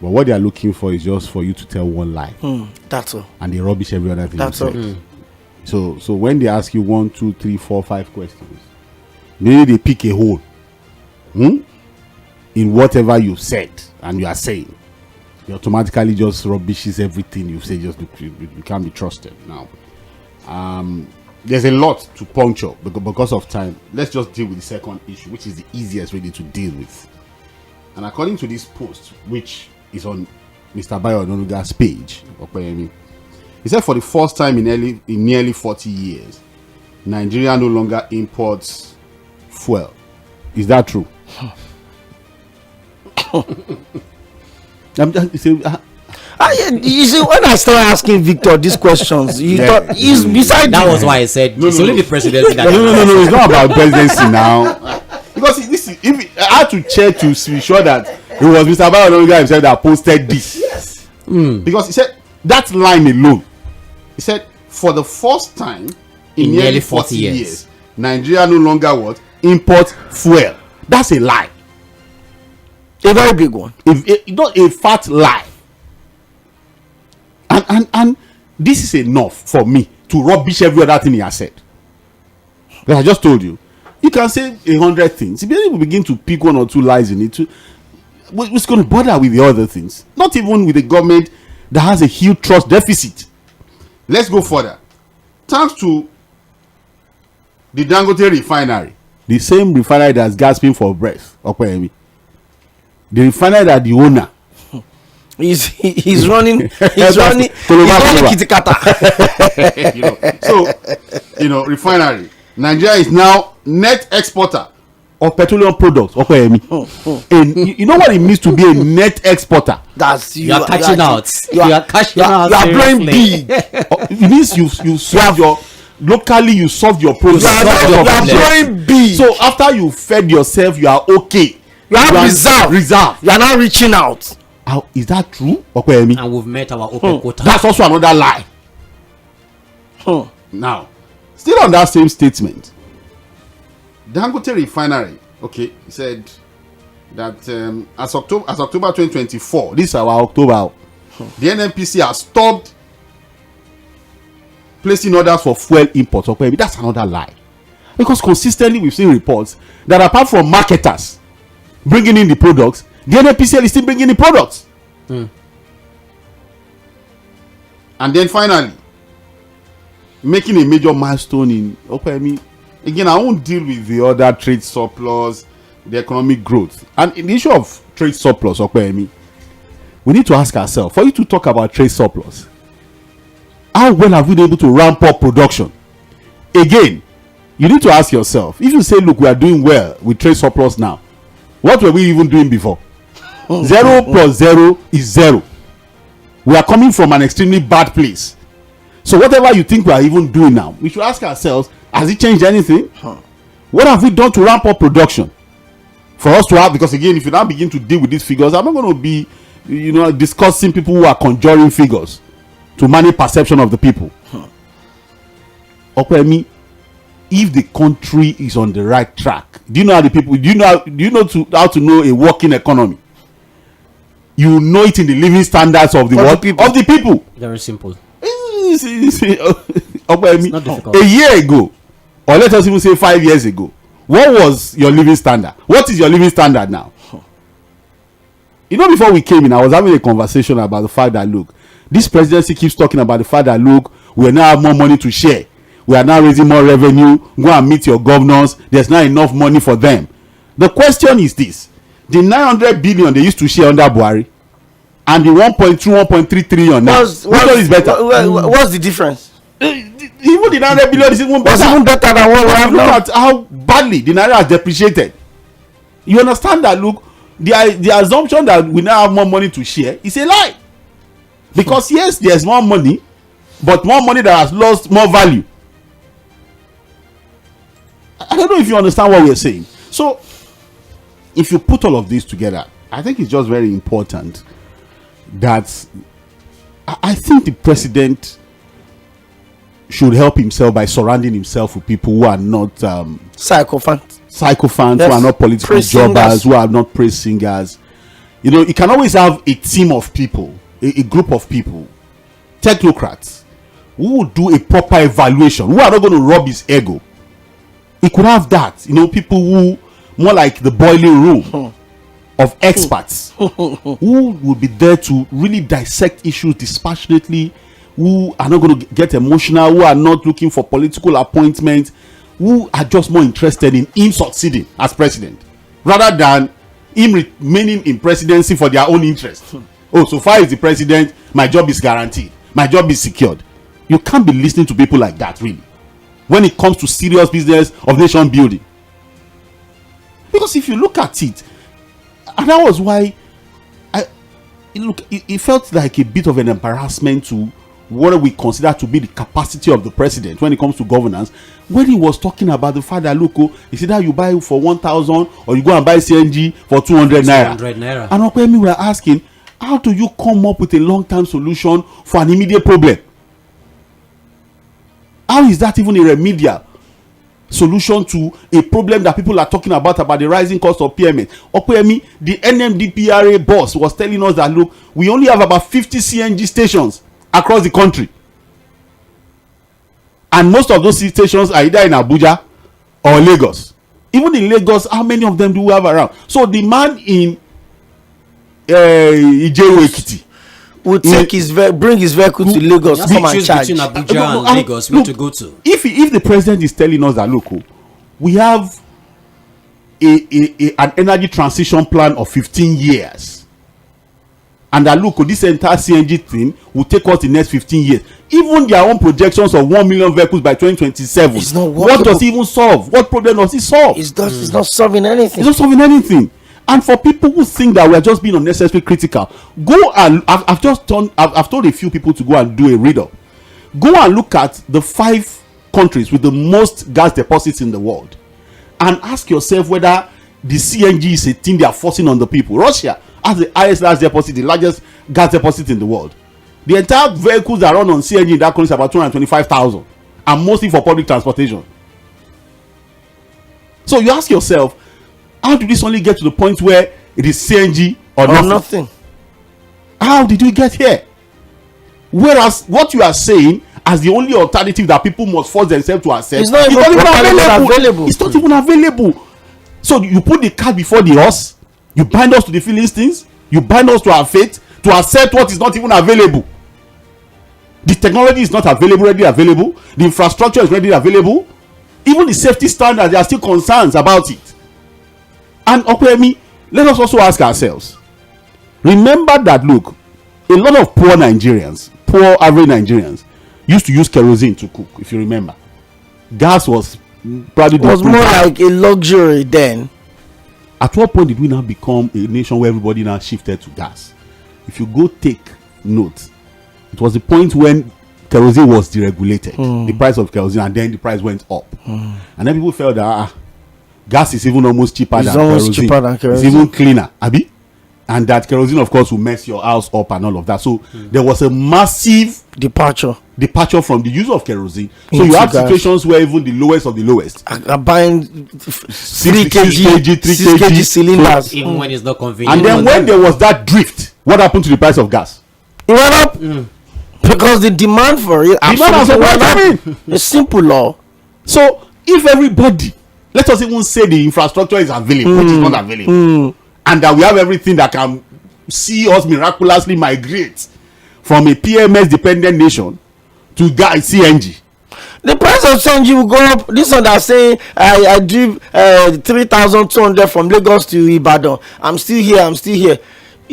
But what they are looking for is just for you to tell one lie. That's all. And they rubbish every other thing. That's all. So when they ask you 1, 2, 3, 4, 5 questions, maybe they pick a hole in whatever you said and you are saying. They automatically just rubbishes everything you say. Just you can't be trusted. Now, there's a lot to puncture because of time. Let's just deal with the second issue, which is the easiest really to deal with. And according to this post, which is on Mr. Bayo Onanuga's page, he said for the first time in nearly 40 years, Nigeria no longer imports fuel. Is that true? You see, when I started asking Victor these questions, you thought he's beside that you. was why I said it's only the presidency that No, it's not about presidency now. Because if I had to check to be sure that it was Mr. Bayo Onanuga himself that posted this. Yes. Because he said that line alone. He said for the first time in nearly 40 years, Nigeria no longer import fuel. That's a lie. A very big one. Not a fat lie. And this is enough for me to rubbish every other thing he has said. Because I just told you, you can say 100 things. If you begin to pick 1 or 2 lies in it, what's going to bother with the other things? Not even with the government that has a huge trust deficit. Let's go further. Thanks to the Dangote refinery, the same refinery that's gasping for breath, the refinery that the owner he's running kitikata. So refinery, Nigeria is now net exporter of petroleum products. And you know what it means to be a net exporter? That's you are cashing out. You are cashing out. You are blowing big. It means you solved your locally. You solved your problem. You are blowing big. So after you fed yourself, you are okay. You have reserve. You are now reaching out. How is that true? And we've met our open quota. That's also another lie. Now, still on that same statement, Dangote refinery, he said that as October 2024, this is our October, the NNPC has stopped placing orders for fuel imports. That's another lie. Because consistently we've seen reports that apart from marketers bringing in the products, the NNPCL is still bringing the products. And then finally, making a major milestone in again, I won't deal with the other trade surplus, the economic growth. And in the issue of trade surplus, we need to ask ourselves, for you to talk about trade surplus, how well have we been able to ramp up production? Again, you need to ask yourself, if you say, look, we are doing well with trade surplus now, what were we even doing before? 0 plus 0 is 0. We are coming from an extremely bad place. So whatever you think we are even doing now, we should ask ourselves, has it changed anything? What have we done to ramp up production? For us to have, because again, if you now begin to deal with these figures, I'm not going to be, discussing people who are conjuring figures to manage perception of the people. If the country is on the right track, do you know how to know a working economy? you know it in the living standards of the world, of the people. Very simple. It's not difficult. A year ago, or let us even say 5 years ago, what was your living standard? What is your living standard now? You know, before we came in, I was having a conversation about the fact that, look, this presidency keeps talking about the fact that, look, we now have more money to share. We are now raising more revenue. Go and meet your governors. There's not enough money for them. The question is this. The 900 billion they used to share under Buhari and the 1.3 trillion now. Which one is better? What's the difference? Even the 900 billion is even better. It's even better than what we have now. Look at how badly the naira has depreciated. You understand that? Look, the assumption that we now have more money to share is a lie. Because yes, there's more money, but more money that has lost more value. I don't know if you understand what we're saying. So, if you put all of this together, I think it's just very important that I think the president should help himself by surrounding himself with people who are not Sycophants, yes. Who are not political jobbers, who are not praise singers. You know, you can always have a team of people, a group of people, technocrats, who will do a proper evaluation, who are not going to rub his ego. He could have that, you know, people who more like the boiling room of experts who will be there to really dissect issues dispassionately, who are not going to get emotional, who are not looking for political appointments, who are just more interested in him succeeding as president rather than him remaining in presidency for their own interest. Oh, so far as the president, my job is guaranteed, my job is secured. You can't be listening to people like that, really, when it comes to serious business of nation building. Because if you look at it, and that was why it felt like a bit of an embarrassment to what we consider to be the capacity of the president when it comes to governance, when he was talking about the fact that, look, it's either you buy for 1,000 or you go and buy CNG for 200 naira. And when we were asking, how do you come up with a long-term solution for an immediate problem? How is that even a remedial solution to a problem that people are talking about the rising cost of PMS? The NMDPRA boss was telling us that, look, we only have about 50 CNG stations across the country, and most of those stations are either in Abuja or Lagos. Even in Lagos, how many of them do we have around? So the man in Ijewu-Ekiti will bring his vehicle to Lagos, come and charge. Between Abuja and Lagos, where to go to. If the president is telling us that, look, we have an energy transition plan of 15 years, and that, look, this entire CNG thing will take us the next 15 years. Even their own projections of 1 million vehicles by 2027. It's not workable. What does it even solve? What problem does it solve? It's not solving anything. It's not solving anything. And for people who think that we are just being unnecessarily critical, go and I've told a few people to go and do a read up. Go and look at the 5 countries with the most gas deposits in the world, and ask yourself whether the CNG is a thing they are forcing on the people. Russia has the highest gas deposit, the largest gas deposit in the world. The entire vehicles that run on CNG in that country is about 225,000, and mostly for public transportation. So you ask yourself, how did this only get to the point where it is CNG or nothing? How did we get here? Whereas what you are saying as the only alternative that people must force themselves to accept, it's not even available. It's not even available. So you put the cart before the horse. You bind us to the Philistines. You bind us to our fate, to accept what is not even available. The technology is not readily available. The infrastructure is readily available. Even the safety standards, there are still concerns about it. And let us also ask ourselves, remember that, look, a lot of poor average Nigerians used to use kerosene to cook. If you remember, gas was probably more like a luxury then. At what point did we now become a nation where everybody now shifted to gas? If you go take note, it was the point when kerosene was deregulated, the price of kerosene, and then the price went up, and then people felt that gas is even almost cheaper than kerosene. It's even cleaner, Abi, and that kerosene, of course, will mess your house up and all of that. So there was a massive departure from the use of kerosene. So you have situations where even the lowest of the lowest are buying 3 kg cylinders, even when it's not convenient. And then when there was that drift What happened to the price of gas? It went up because the demand for it absolutely went up. It's simple law. So if everybody, let us even say the infrastructure is available, which is not available, and that we have everything that can see us miraculously migrate from a PMS dependent nation to CNG. The price of CNG will go up. This one that saying I drove 3,200 from Lagos to Ibadan. I'm still here.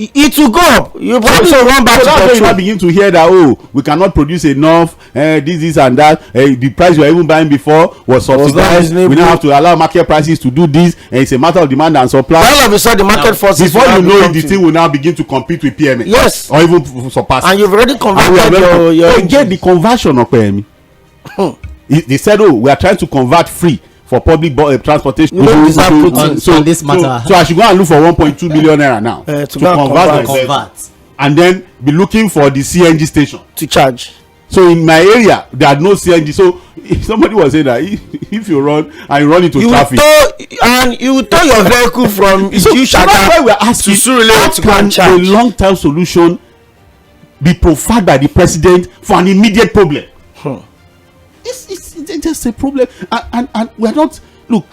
It will go up. You probably run back to that's petrol. when you begin to hear that we cannot produce enough. This and that. The price you were even buying before was subsidized. We now have to allow market prices to do this, and it's a matter of demand and supply. All of a sudden, the market forces. Before you know it, the thing will now begin to compete with PMS. Yes, or even surpass. And you've already converted your get the conversion of PME. They said, we are trying to convert free for public transportation. On this matter. So I should go and look for 1.2 billion naira now to convert, and then be looking for the CNG station to charge. So in my area, there are no CNG. So if somebody was saying that if you run and you run into traffic, you tow your vehicle from so that's why we are asking, how can a long-term solution be proffered by the president for an immediate problem? It's just a problem, and we are not. Look,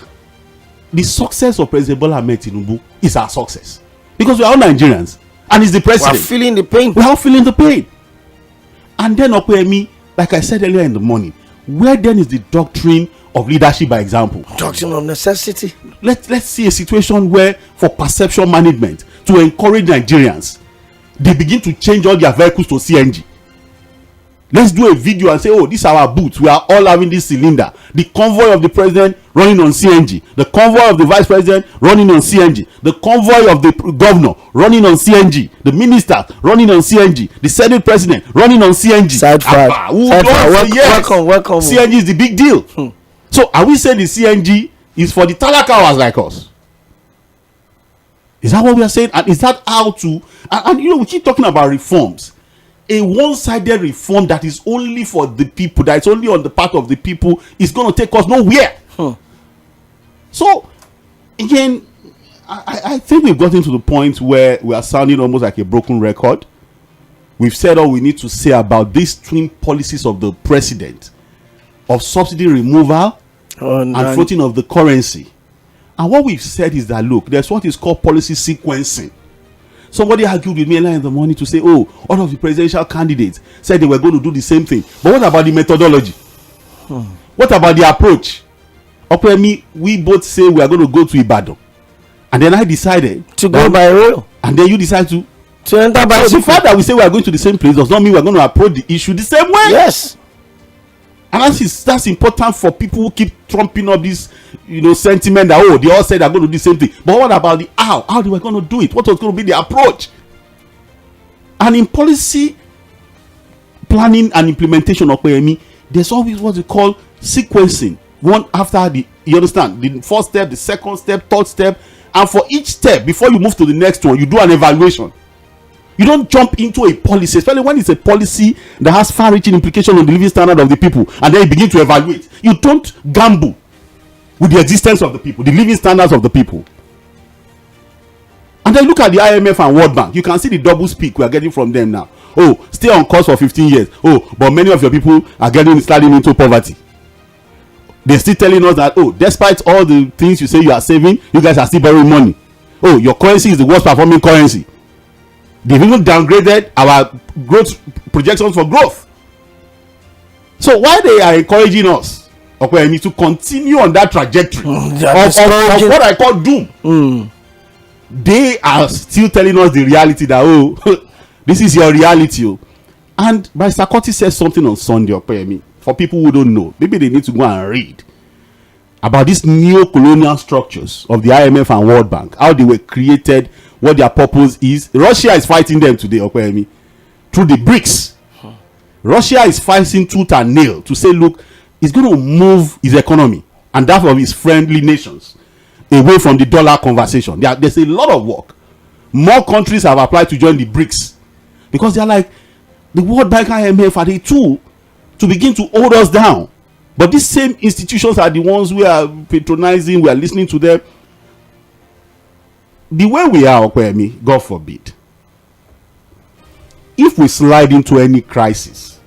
the success of President Bola Ahmed Tinubu is our success because we are all Nigerians, and he's the president. We are feeling the pain. We are all feeling the pain. And then Okwemi, like I said earlier in the morning, where then is the doctrine of leadership by example? Doctrine of necessity. Let's see a situation where, for perception management, to encourage Nigerians, they begin to change all their vehicles to CNG. Let's do a video and say, this is our booth. We are all having this cylinder. The convoy of the president running on CNG. The convoy of the vice president running on CNG. The convoy of the governor running on CNG. The minister running on CNG. The senate president running on CNG. Side fact. Welcome. CNG is the big deal. So are we saying the CNG is for the talakawas like us? Is that what we are saying? And is that how to... And we keep talking about reforms. A one-sided reform that is only for the people, that is only on the part of the people, is going to take us nowhere. So, again, I think we've gotten to the point where we are sounding almost like a broken record. We've said all we need to say about these twin policies of the president, of subsidy removal and floating of the currency. And what we've said is that, look, there's what is called policy sequencing. Somebody argued with me earlier in the morning to say, all of the presidential candidates said they were going to do the same thing. But what about the methodology? What about the approach? We both say we are going to go to Ibadan. And then I decided to go by rail. And then you decide to enter by the fact that we say we are going to the same place does not mean we are going to approach the issue the same way. Yes. And that's important for people who keep trumping up this, sentiment that they all said they're going to do the same thing. But what about the how? How they were going to do it? What was going to be the approach? And in policy planning and implementation of PME, there's always what we call sequencing. One after the, you understand, the first step, the second step, third step, and for each step, before you move to the next one, you do an evaluation. You don't jump into a policy, especially when it's a policy that has far-reaching implications on the living standard of the people, and then you begin to evaluate. You don't gamble with the existence of the people, the living standards of the people. And then look at the IMF and World Bank. You can see the double speak we are getting from them now. Stay on course for 15 years. But many of your people are sliding into poverty. They're still telling us that, despite all the things you say you are saving, you guys are still borrowing money. Your currency is the worst performing currency. They've even downgraded our growth projections for growth. So why they are encouraging us, to continue on that trajectory of what I call doom, they are still telling us the reality that, this is your reality. And Mr. Curtis said something on Sunday, for people who don't know, maybe they need to go and read about these neo-colonial structures of the IMF and World Bank, how they were created, what their purpose is. Russia is fighting them today, through the BRICS. Russia is fighting tooth and nail to say, look, it's going to move his economy and that of his friendly nations away from the dollar conversation. There's a lot of work. More countries have applied to join the BRICS because they're like, the World Bank, IMF are a tool to begin to hold us down. But these same institutions are the ones we are patronizing, we are listening to them. The way we are, God forbid, if we slide into any crisis,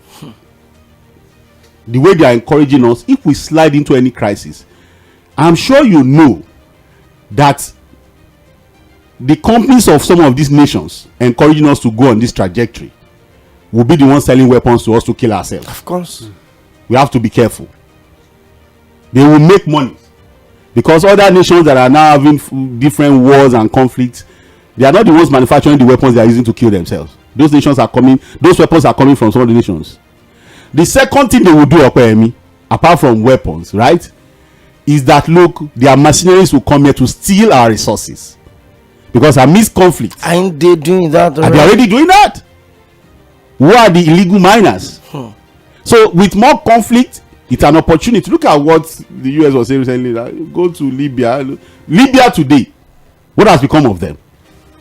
the way they are encouraging us, if we slide into any crisis, I'm sure you know that the companies of some of these nations encouraging us to go on this trajectory will be the ones selling weapons to us to kill ourselves. Of course. We have to be careful. They will make money because other nations that are now having different wars and conflicts, they are not the ones manufacturing the weapons they are using to kill themselves. Those weapons are coming from some of the nations. The second thing they will do, Okoyemi, apart from weapons, right, is that look, their mercenaries will come here to steal our resources. Because amidst conflict, ain't they doing that already? Are they already doing that? Who are the illegal miners? So with more conflict, it's an opportunity. Look at what the US was saying recently. Go to Libya. Libya today, what has become of them?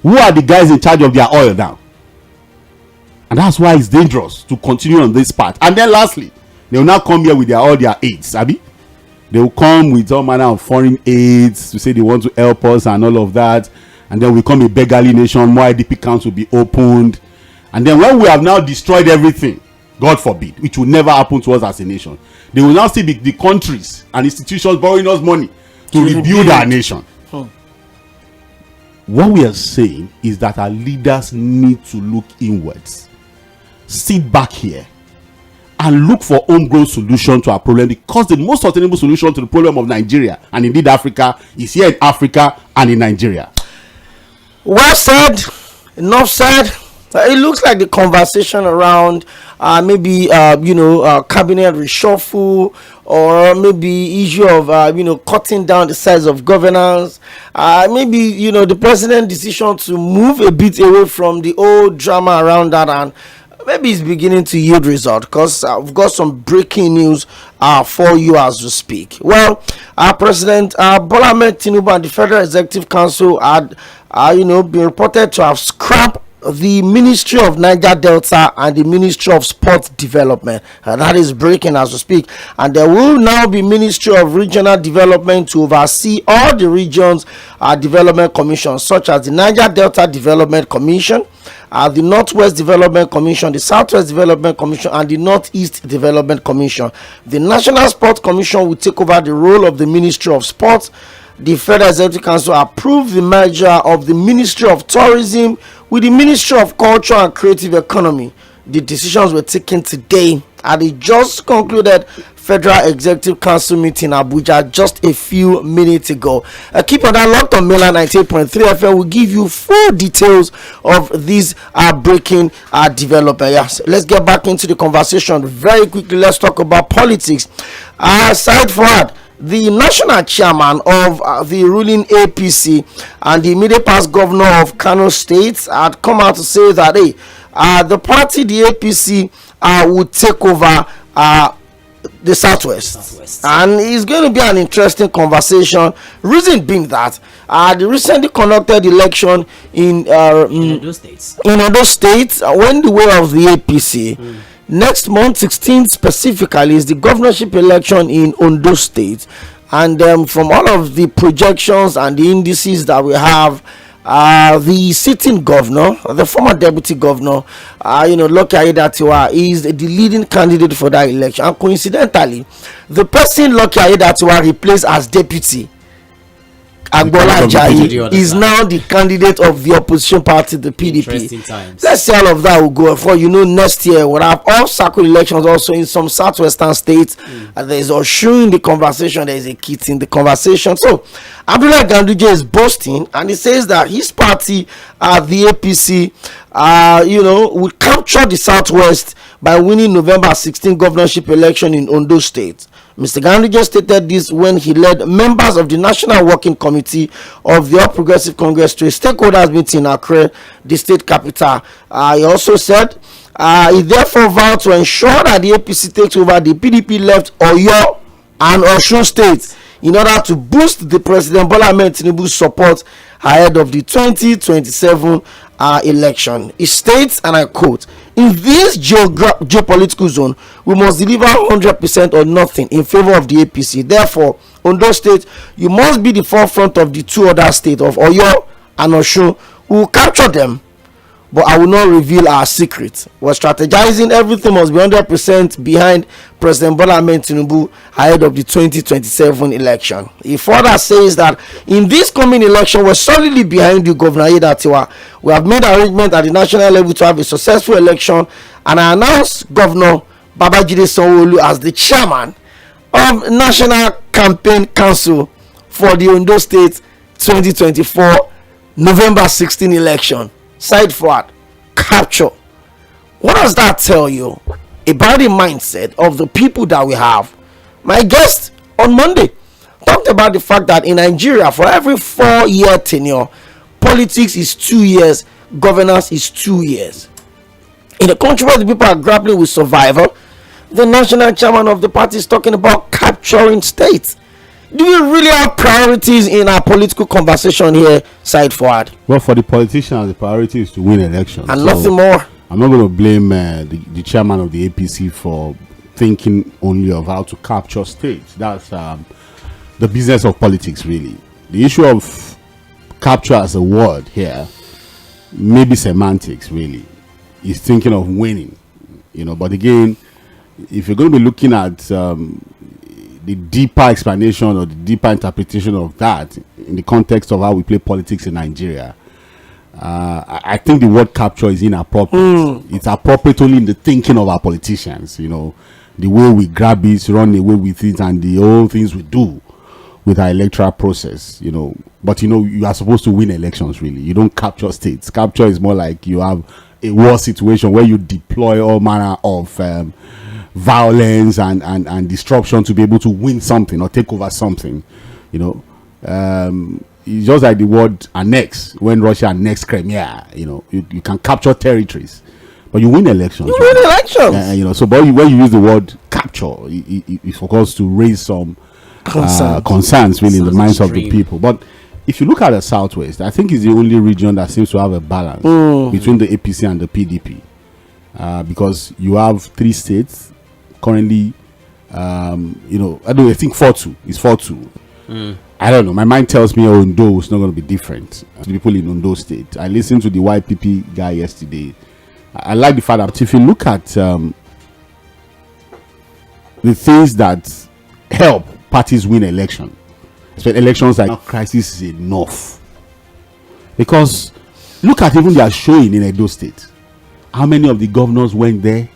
Who are the guys in charge of their oil now? And that's why it's dangerous to continue on this path. And then lastly, they will now come here with all their aids, Abi. They will come with all manner of foreign aids to say they want to help us and all of that. And then we become a beggarly nation. More IDP camps will be opened. And then when we have now destroyed everything, God forbid, which will never happen to us as a nation, they will now still be the countries and institutions borrowing us money to rebuild our nation. What we are saying is that our leaders need to look inwards. Sit back here and look for homegrown solution to our problem, because the most sustainable solution to the problem of Nigeria and indeed Africa is here in Africa and in Nigeria. Well said, enough said. It looks like the conversation around maybe cabinet reshuffle, or maybe issue of cutting down the size of governance, maybe the president's decision to move a bit away from the old drama around that, and maybe it's beginning to yield result, because I've got some breaking news for you as we speak. Well, President Bola Ahmed Tinubu and the Federal Executive Council had been reported to have scrapped the Ministry of Niger Delta and the Ministry of Sport Development, and that is breaking as we speak. And there will now be Ministry of Regional Development to oversee all the regions development commissions, such as the Niger Delta Development Commission, the Northwest Development Commission, the Southwest Development Commission, and the Northeast Development Commission. The National Sports Commission will take over the role of the Ministry of Sports. The Federal Executive Council approved the merger of the Ministry of Tourism with the Ministry of Culture and Creative Economy. The decisions were taken today at the just concluded Federal Executive Council meeting in Abuja just a few minutes ago. Keep on that locked on Mainland 98.3 FM. We'll give you full details of this breaking development. Yes, let's get back into the conversation very quickly. Let's talk about politics. Aside forward, the national chairman of the ruling APC and the immediate past governor of Kano State had come out to say that the party, the APC, would take over the Southwest. And it's going to be an interesting conversation. Reason being that the recently conducted election in Ondo State went the way of the APC. Next month, 16th specifically, is the governorship election in Ondo State. And from all of the projections and the indices that we have, the sitting governor, the former deputy governor, Lucky Aiyedatiwa, is the leading candidate for that election. And coincidentally, the person Lucky Aiyedatiwa replaced as deputy, Agbola Ajayi, is now the candidate of the opposition party, the PDP. Let's see all of that will go for. Next year we'll have all circle elections also in some southwestern states. There's Osun in the conversation, there's a kit in the conversation. So Abdullah Ganduje is boasting, and he says that his party, the APC, will capture the Southwest by winning November 16 governorship election in Ondo State. Mr. Ganduje stated this when he led members of the National Working Committee of the All Progressive Congress to a stakeholders meeting in Accra, the state capital. He also said he therefore vowed to ensure that the APC takes over the PDP left Oyo and Osun states in order to boost the President Bola Ahmed Tinubu's support ahead of the 2027 election. He states, and I quote, "In this geopolitical zone, we must deliver 100% or nothing in favor of the APC. Therefore, Ondo State, you must be the forefront of the two other states of Oyo and Osun. We will capture them. but I will not reveal our secret. We're strategizing. Everything must be 100% behind President Bola Ahmed Tinubu ahead of the 2027 election. He further says that in this coming election, we're solidly behind you, Governor Aiyedatiwa. We have made arrangements at the national level to have a successful election, and I announced Governor Babajide Sanwo-Olu as the chairman of National Campaign Council for the Ondo State 2024 November 16 election. Side forward, capture. What does that tell you about the mindset of the people that we have? My guest on Monday talked about the fact that in Nigeria, for every 4-year tenure, politics is 2 years, governance is 2 years. In a country where the people are grappling with survival, the national chairman of the party is talking about capturing states. Do we really have priorities in our political conversation here, side forward? Well, for the politicians, the priority is to win elections. And nothing more. I'm not going to blame the chairman of the APC for thinking only of how to capture states. That's the business of politics, really. The issue of capture as a word here, maybe semantics, really. He's thinking of winning, But again, if you're going to be looking at the deeper explanation or the deeper interpretation of that in the context of how we play politics in Nigeria, I think the word capture is inappropriate. It's appropriate only in the thinking of our politicians, the way we grab it, run away with it, and the whole things we do with our electoral process, But you are supposed to win elections, really. You don't capture states. Capture is more like you have a war situation where you deploy all manner of violence and disruption to be able to win something or take over something. It's just like the word annex. When Russia annexed Crimea, you can capture territories, but you win elections. So but when you use the word capture, it's of course to raise some concerns really in the minds of the people. But if you look at the Southwest, I think it's the only region that seems to have a balance between the APC and the PDP, because you have 3 states currently. I think 4-2. It's 4-2. I don't know. My mind tells me Ondo is not going to be different. The people in Ondo State. I listened to the YPP guy yesterday. I like the fact that if you look at the things that help parties win election, especially elections like crisis is enough. Because look at even their showing in Edo State. How many of the governors went there?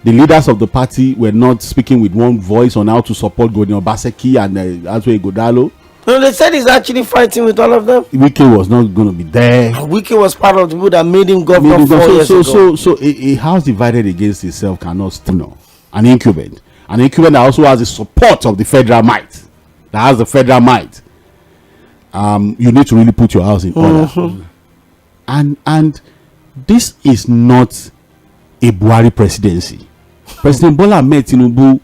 The leaders of the party were not speaking with one voice on how to support Godwin Obaseki and Aṣíwájú Ighodalo. No, they said he's actually fighting with all of them. Wike was not going to be there. And Wike was part of the people that made him governor 4 years ago. So a house divided against itself cannot stand. An incumbent that also has the support of the federal might. That has the federal might. You need to really put your house in order. And this is not a Buhari presidency. President Bola Ahmed Tinubu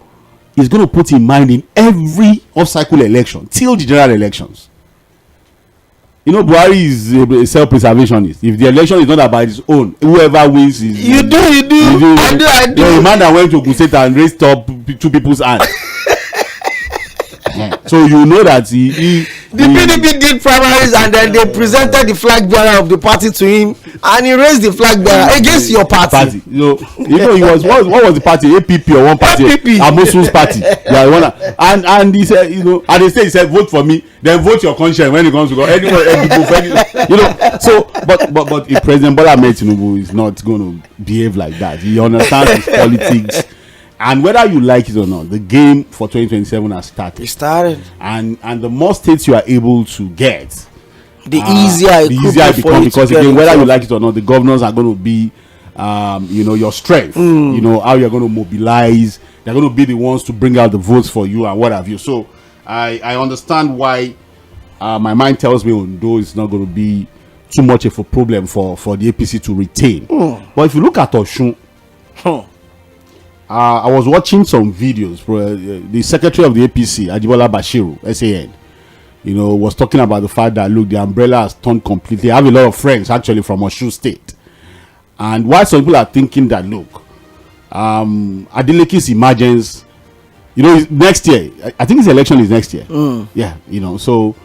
is going to put in mind in every off-cycle election till the general elections. Buhari is a self-preservationist. If the election is not about his own, whoever wins is. You do. I do. The man that went to Guseta and raised up 2 people's hands. So you know that the PDP did primaries and then they presented the flag bearer of the party to him and he raised the flag bearer against your party. He was what was the party? APP or one party? Amosun's party. And he said, at the stage he said, vote for me, then vote your conscience when it comes to go. So but if President Bola Ahmed Tinubu is not going to behave like that, he understands his politics. And whether you like it or not, the game for 2027 has started. It started. And the more states you are able to get, the easier it becomes. Because again, whether you like it or not, the governors are going to be, your strength. How you're going to mobilize. They're going to be the ones to bring out the votes for you and what have you. So I understand why my mind tells me Ondo is not going to be too much of a problem for the APC to retain. But if you look at Osun, I was watching some videos for the secretary of the APC, Ajibola Bashiru, SAN, was talking about the fact that, look, the umbrella has turned completely. I have a lot of friends actually from Osun State. And while some people are thinking that, look, Adeleke's emergence, next year, I think his election is next year. Yeah, so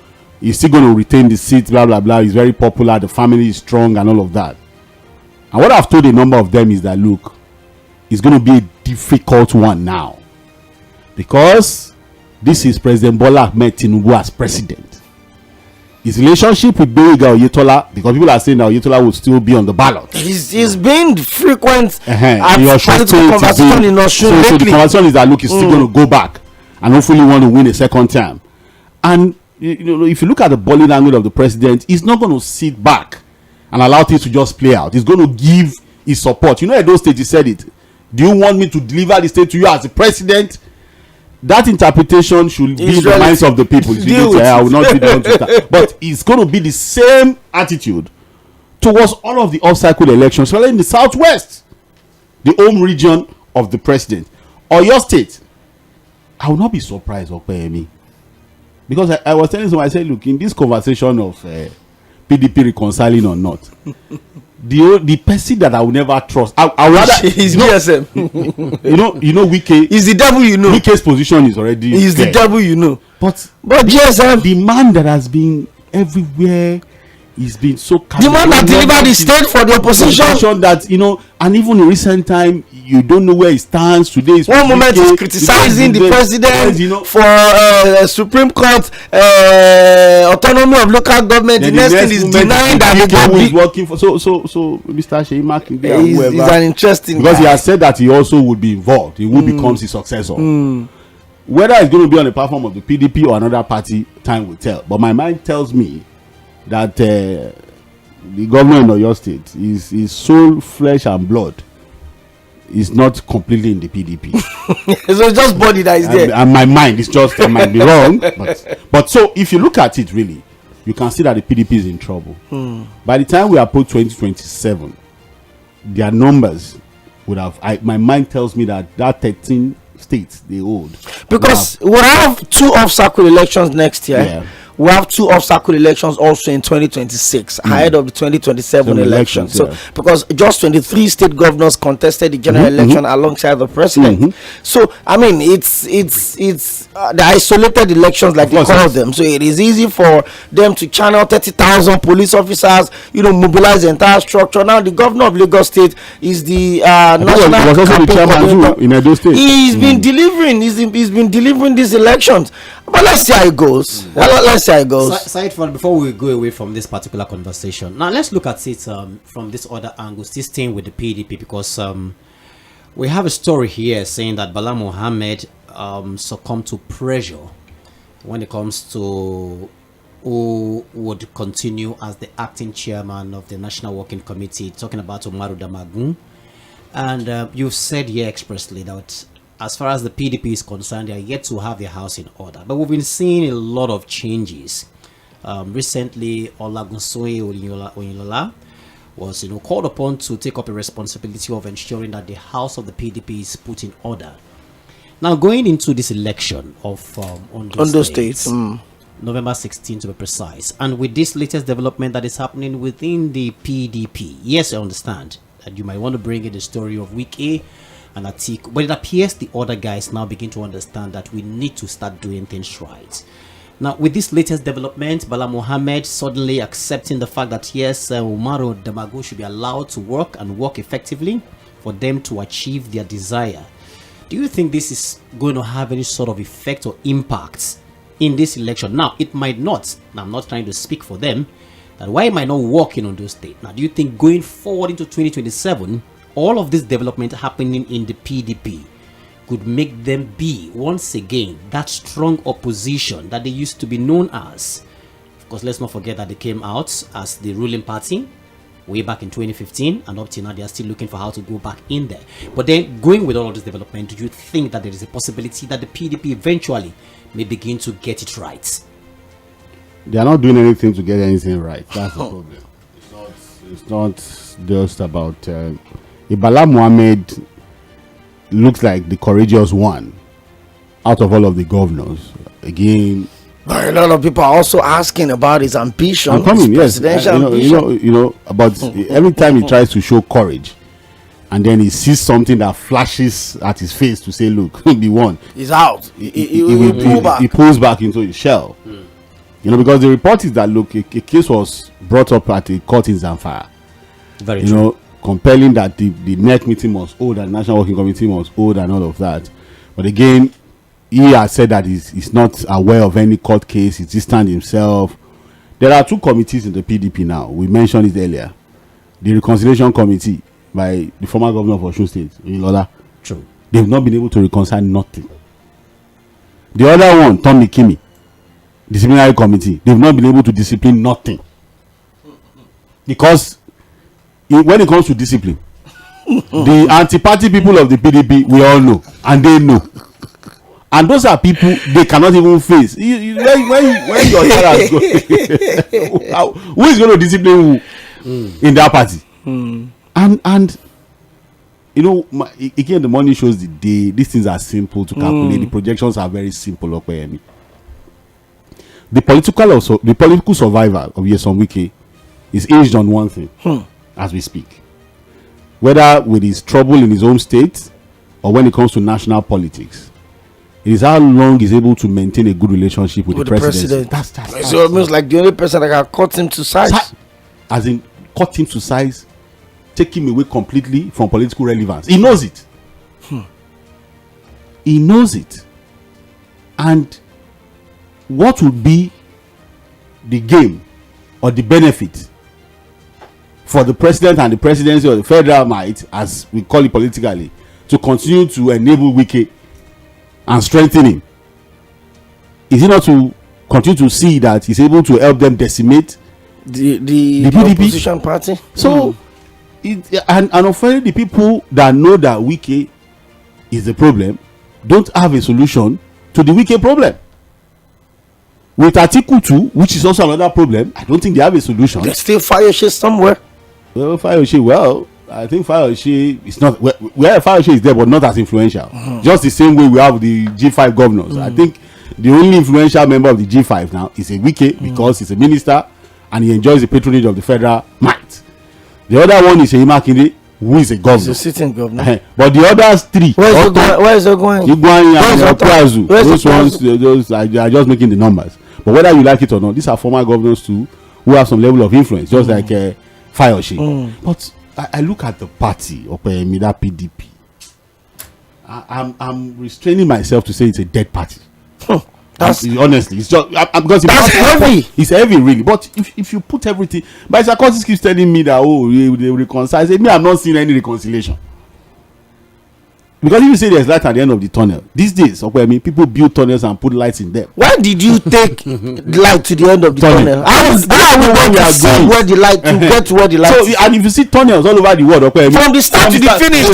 he's still going to retain the seat, blah, blah, blah. He's very popular. The family is strong and all of that. And what I've told a number of them is that, look, it's going to be a difficult one now, because this is President Bola Ahmed Tinubu as president. His relationship with Oyetola, because people are saying that Oyetola will still be on the ballot. He's been frequent at political conversation in Osun so the conversation is that, look, he's still going to go back and hopefully want to win a second term. And if you look at the body language of the president, he's not going to sit back and allow things to just play out. He's going to give his support. At those stages, he said it. Do you want me to deliver the state to you as the president? That interpretation should be in the minds of the people. I will not be the one to start. But it's going to be the same attitude towards all of the off-cycle elections, especially in the southwest, the home region of the president, or your state. I will not be surprised, Okoyemi, because I was telling someone, I said, look, in this conversation of PDP reconciling or not, the person that I will never trust, I would rather is BSM. Wike is the devil. Wike's position is already is the devil. But GSM, the man that has been everywhere, he's been so the man that delivered the state for the opposition, that and even in recent time, you don't know where he stands today. One moment he's criticizing the president for Supreme Court autonomy of local government. The next thing is denying that he is working for. So Mr. Sheyi Makinde, is an interesting because guy. He has said that he also would be involved. He will become his successor. Whether it's going to be on the platform of the PDP or another party, time will tell. But my mind tells me that the government of your state is soul, flesh, and blood. Is not completely in the PDP. So it's just body that is there. And my mind is just, I might be wrong. But so if you look at it really, you can see that the PDP is in trouble. By the time we approach 2027, their numbers would have, my mind tells me that 13 states they hold. Because we have 2 off-cycle elections next year. Yeah. We have 2 off-cycle elections also in 2026 ahead of the 2027 election. So because just 23 state governors contested the general election alongside the president. So I mean, it's the isolated elections, like they call them. So it is easy for them to channel 30,000 police officers, mobilize the entire structure. Now the governor of Lagos State is the national campaign coordinator in Edo State. He's been delivering. He's been delivering these elections. But let's see how it goes. Let's see how it goes. Side for before we go away from this particular conversation, now let's look at it from this other angle, still staying with the PDP, because we have a story here saying that Bala Mohammed succumbed to pressure when it comes to who would continue as the acting chairman of the National Working Committee, talking about Umaru Damagum. And you've said here expressly that as far as the PDP is concerned, they are yet to have their house in order. But we've been seeing a lot of changes. Recently, Olagunsoye Oyinlola was called upon to take up a responsibility of ensuring that the house of the PDP is put in order. Now, going into this election of Ondo State, November 16 to be precise, and with this latest development that is happening within the PDP, yes, I understand that you might want to bring in the story of Wike and Atiku, but it appears the other guys now begin to understand that we need to start doing things right. Now, with this latest development, Bala Mohammed suddenly accepting the fact that yes, Umaru Damagum should be allowed to work and work effectively for them to achieve their desire. Do you think this is going to have any sort of effect or impact in this election? Now, it might not. Now, I'm not trying to speak for them. That why am I not working on those states? Now, do you think going forward into 2027, all of this development happening in the PDP could make them be once again that strong opposition that they used to be known as? Of course, let's not forget that they came out as the ruling party way back in 2015, and up till now they are still looking for how to go back in there. But then, going with all of this development, do you think that there is a possibility that the PDP eventually may begin to get it right? They are not doing anything to get anything right. That's the problem. It's not just about Bala Mohammed looks like the courageous one out of all of the governors. Again, but a lot of people are also asking about his ambition. I'm coming, his yes. presidential ambition. About every time he tries to show courage, and then he sees something that flashes at his face to say, "Look, the one." He's out. He pulls back into his shell. Because the report is that, look, a case was brought up at a court in Zamfara. Very true. compelling that the NEC meeting must hold and National Working Committee must hold and all of that. But again, he has said that he's not aware of any court case. He's distant himself. There are 2 committees in the PDP now. We mentioned it earlier. The Reconciliation Committee by the former governor of Osun State, Ilola. True. They've not been able to reconcile nothing. The other one, Tᴏɪᴛᴛᴇʀ Disciplinary Committee, they've not been able to discipline nothing. Because when it comes to discipline, the anti-party people of the PDP, we all know, and they know. And those are people they cannot even face. When your child goes, who is going to discipline who in that party? And you know, again, the money shows the day. These things are simple to calculate. The projections are very simple. The political survival of Nyesom Wike is hinged on one thing as we speak. Whether with his trouble in his home state or when it comes to national politics, it is how long he's able to maintain a good relationship with the president. It's almost like the only person that can cut him to size. As in, cut him to size, take him away completely from political relevance. He knows it. He knows it. And what would be the game or the benefit for the president and the presidency or the federal might, as we call it politically, to continue to enable Wike and strengthen him? Is it not to continue to see that he's able to help them decimate the opposition party? So, and unfortunately, the people that know that Wike is the problem don't have a solution to the Wike problem. With Article 2, which is also another problem, I don't think they have a solution. There's still Fayose somewhere. Well, Fayose, I think Fayose is not where Fayose is there, but not as influential. Just the same way we have the G5 governors. I think the only influential member of the G5 now is a Wike because he's a minister and he enjoys the patronage of the federal might. The other one is Seyi Makinde, who is a governor. He's a sitting governor. But the others 3, where is it going? Those ones, those are just making the numbers. But whether you like it or not, these are former governors too, who have some level of influence, just like Fayose. But I look at the party, that PDP. I'm restraining myself to say it's a dead party. Honestly, it's just because that's heavy. It's heavy, really. But if you put everything, but Sarkozy keeps telling me that they reconcile. I say, I'm not seeing any reconciliation. Because if you say there's light at the end of the tunnel, these days, people build tunnels and put lights in them. Why did you take light to the end of the tunnel? How are we going to see where the light to get to where the light is? And if you see tunnels all over the world, from the start to the finish,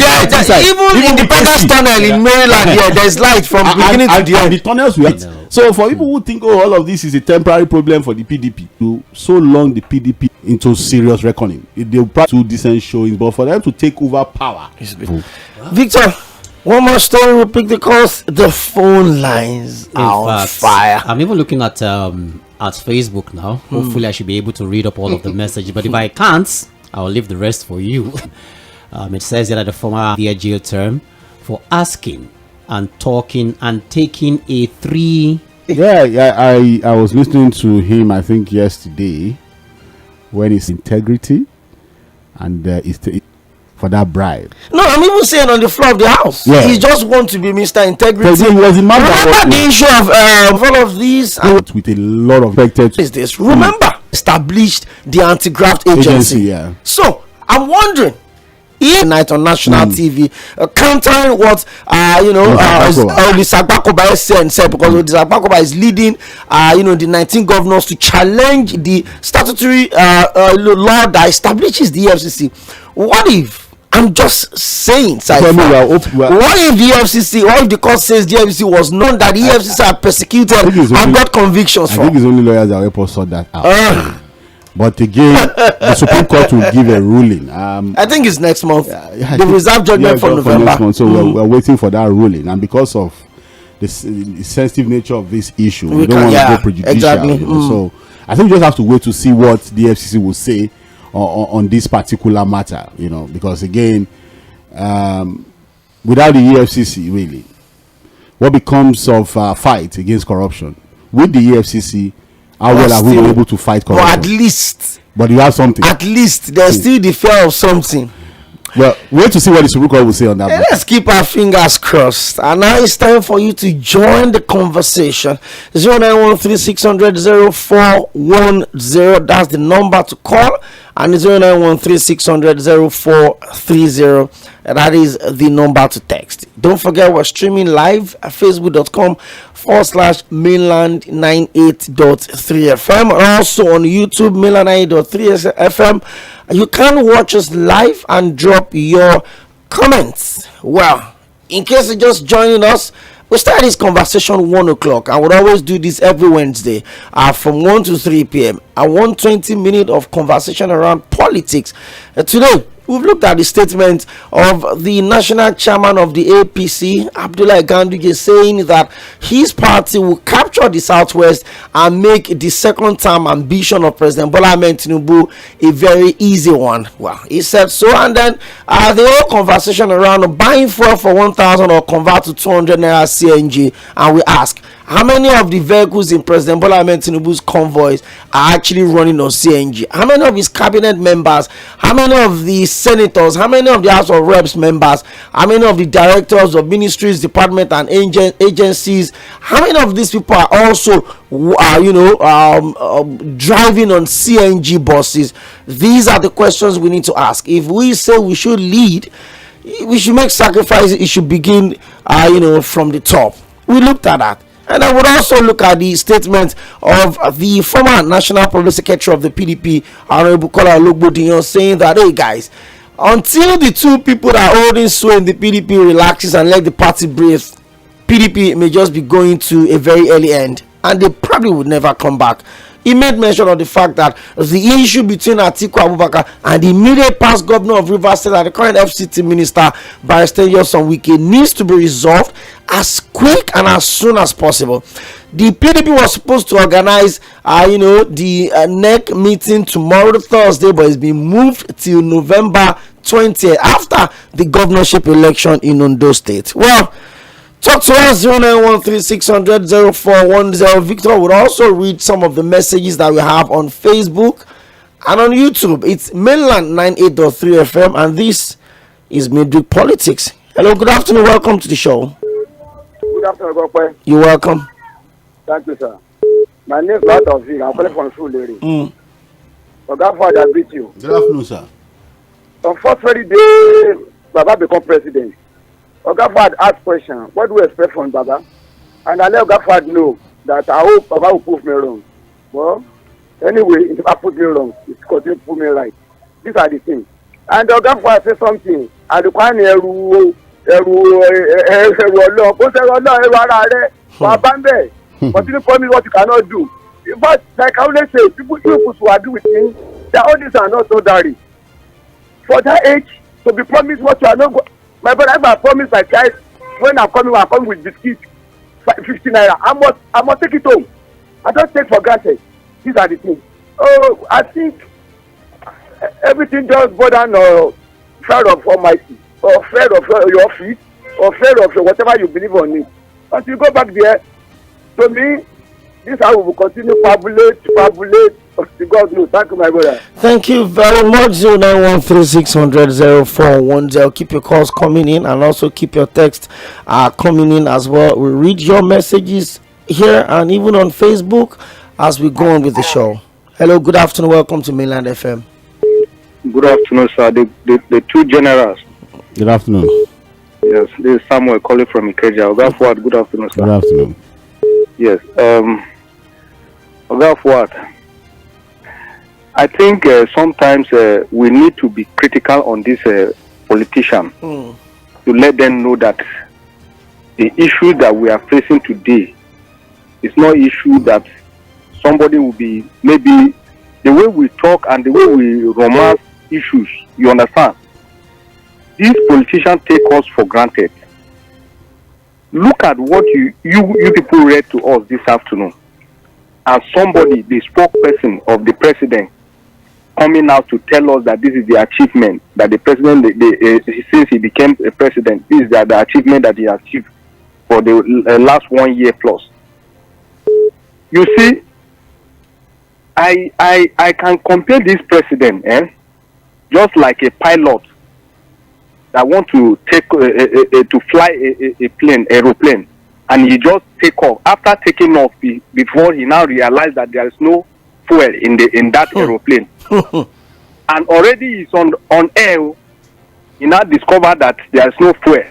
even Independence Tunnel in Maryland, there's light from beginning to the end. The tunnels we So for people who think, all of this is a temporary problem for the PDP, to so long the PDP into serious reckoning, they'll probably do decent showings, but for them to take over power, Victor. One more story will pick the course. The phone lines are on fire. I'm even looking at Facebook now. Hopefully I should be able to read up all of the messages. But if I can't, I'll leave the rest for you. It says that the former jail term for asking and talking and taking a 3. I was listening to him, I think yesterday, when it's integrity and for that bribe. No, I'm even saying on the floor of the house. Yeah. He just wants to be Mr. Integrity. He was remember the issue of all of these with a lot of vectors. Is this? Remember, established the anti-graft agency. So I'm wondering, night on national TV, countering what Olisagbakoba said, because Olisagbakoba is leading the 19 governors to challenge the statutory law that establishes the EFCC. What if, I'm just saying, what if the EFCC, what if the court says the EFCC was known that the EFCC are persecuted and got convictions from? I think it's only lawyers that will help us sort that out. But again, the Supreme Court will give a ruling. I think it's next month. The reserve judgment for November. Next month, so we're waiting for that ruling. And because of the sensitive nature of this issue, we don't want to go prejudicial. Exactly. So I think we just have to wait to see what the FCC will say on this particular matter. Because again, without the EFCC, really, what becomes of fight against corruption? With the EFCC, how well are we able to fight corruption? But at least. But you have something. At least there's still the fear of something. Well, wait to see what the Supreme Court will say on that. Let's keep our fingers crossed. And now it's time for you to join the conversation. 0913-600-0410. That's the number to call. And 0913-600-0430. That is the number to text. Don't forget, we're streaming live at facebook.com/mainland98.3 FM. Also on YouTube, mainland 98.3 FM. You can watch us live and drop your comments. Well, in case you're just joining us, we start this conversation 1 o'clock. I would always do this every Wednesday from 1 to 3 p.m. I want 20 minutes of conversation around politics. Today, we've looked at the statement of the national chairman of the APC, Abdullahi Ganduje, saying that his party will capture the Southwest and make the second term ambition of President Bola Ahmed Tinubu a very easy one. Well, he said so. And then the whole conversation around buying fuel for 1,000 or convert to 200 naira CNG. And we ask, how many of the vehicles in President Bola Ahmed Tinubu's convoys are actually running on CNG? How many of his cabinet members? How many of the senators? How many of the House of Reps members? How many of the directors of ministries, departments, and agencies? How many of these people are also, driving on CNG buses? These are the questions we need to ask. If we say we should lead, we should make sacrifices. It should begin, from the top. We looked at that. And I would also look at the statement of the former National Public Secretary of the PDP, Honorable Kola Olugbo, saying that, hey guys, until the two people that are holding sway in the PDP relaxes and let the party breathe, PDP may just be going to a very early end, and they probably would never come back. He made mention of the fact that the issue between Atiku Abubakar and the immediate past governor of Rivers State, the current FCT minister, Barrister Nyesom Wike, needs to be resolved as quick and as soon as possible. The PDP was supposed to organize, the NEC meeting tomorrow, Thursday, but it's been moved till November 20th after the governorship election in Ondo State. Well, talk to us 0913-600-0410. Victor would also read some of the messages that we have on Facebook and on YouTube. It's mainland 98.3 FM, and this is Midweek Politics. Hello, good afternoon. Welcome to the show. Good afternoon, Gope. You're welcome. Thank you, sir. My name is Tᴏɪᴛᴛᴏ. I'm calling from Surulere. Father, I greet you. Good afternoon, sir. On first very day, Baba become president. Ogafad asked question, what do we expect from Baba? And I let Ogafad know that I hope Baba will prove me wrong. Well, anyway, if I put me wrong, it's continue to put me right. These are the things. And Ogafad said something. I require Continue for me what you cannot do. But like I always say, people who agree with me, that all these are not so dirty. For that age, to be promised what you are not going. My brother, if I promise my child, when I'm coming with biscuits, 50 naira. I must take it home. I don't take for granted. These are the things. Oh, I think everything just go down fear of Almighty, or fear of your feet, or fear of whatever you believe on it. Until you go back there, to me, this is how we will continue to fabulate. God knows. Thank you, my brother. Thank you very much. 0913-600-0410. Keep your calls coming in, and also keep your texts coming in as well. We read your messages here and even on Facebook as we go on with the show. Hello, good afternoon. Welcome to Mainland FM. Good afternoon, sir. The two generals. Good afternoon. Yes, this is Samuel calling from Ikeja. Good afternoon, sir. Good afternoon. Yes. I think sometimes we need to be critical on this politician to let them know that the issue that we are facing today is not issue that somebody will be, maybe the way we talk and the way we romance issues, you understand? These politicians take us for granted. Look at what you people read to us this afternoon. As somebody, the spokesperson of the president, coming out to tell us that this is the achievement that the president, since he became a president, this is the achievement that he achieved for the last 1 year plus. You see, I can compare this president, just like a pilot that want to take to fly a aeroplane, and he just take off. After taking off, before he now realized that there is no fuel in that aeroplane, and already he's on air. He now discovered that there is no fuel.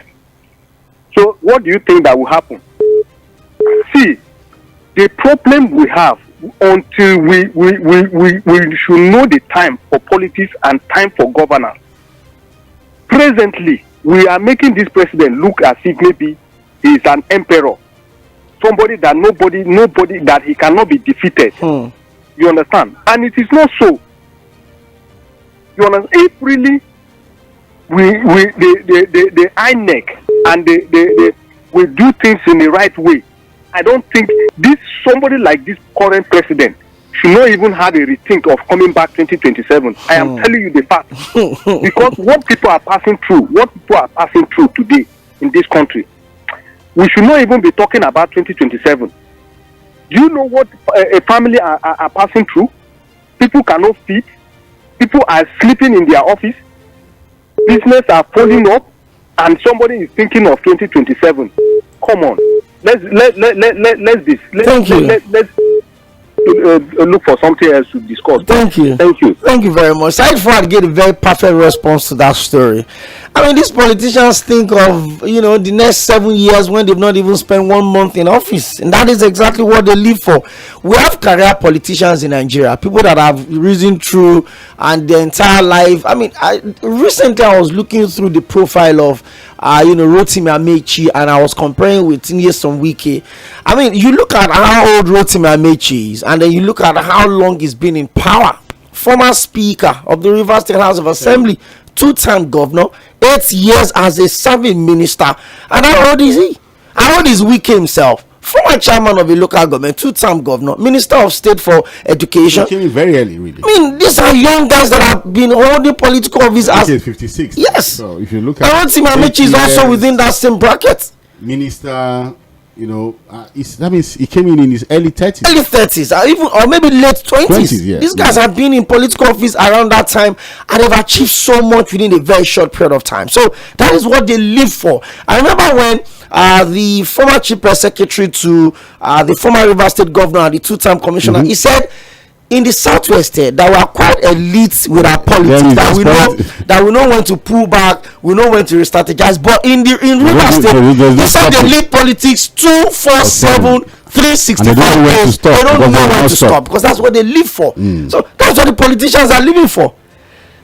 So what do you think that will happen? See, the problem we have, until we should know the time for politics and time for governance. Presently, we are making this president look as if maybe he is an emperor, somebody that nobody that he cannot be defeated. You understand? And it is not so. You understand? If really the INEC and we do things in the right way, I don't think somebody like this current president should not even have a rethink of coming back 2027. I am telling you the fact. Because what people are passing through today in this country, we should not even be talking about 2027. Do you know what a family are passing through? People cannot feed. People are sleeping in their office. Business are falling up, and somebody is thinking of 2027. Come on, let's look for something else to discuss. Thank you very much. Said Fuad gave a very perfect response to that story. I mean, these politicians think of the next 7 years when they've not even spent 1 month in office, and that is exactly what they live for. We have career politicians in Nigeria, people that have risen through and their entire life. I mean, recently I was looking through the profile of Rotimi Amechi, and I was comparing with Nyesom Wike. I mean, you look at how old Rotimi Amechi is, and then you look at how long he's been in power. Former Speaker of the Rivers State House of Assembly, 2-time governor, 8 years as a serving minister. And how old is he? How old is Wike himself? Former chairman of a local government, 2-time governor, minister of state for education. He came in very early, really. I mean, these are young guys that have been holding political office as 56. Yes. So if you look at Rotimi Amechi is also within that same bracket. Minister, that means he came in his early 30s. Early 30s, or maybe late 20s. Yeah. These guys have been in political office around that time, and they've achieved so much within a very short period of time. So that is what they live for. I remember when the former chief press secretary to the former Rivers State governor and the 2-time commissioner, he said, in the southwest there we are quite elite with our politics, that we know when to pull back, we know when to re-strategize. But in Rivers State, they said they lead politics 247 365 days. They don't know when to stop, because that's what they live for. So that's what the politicians are living for.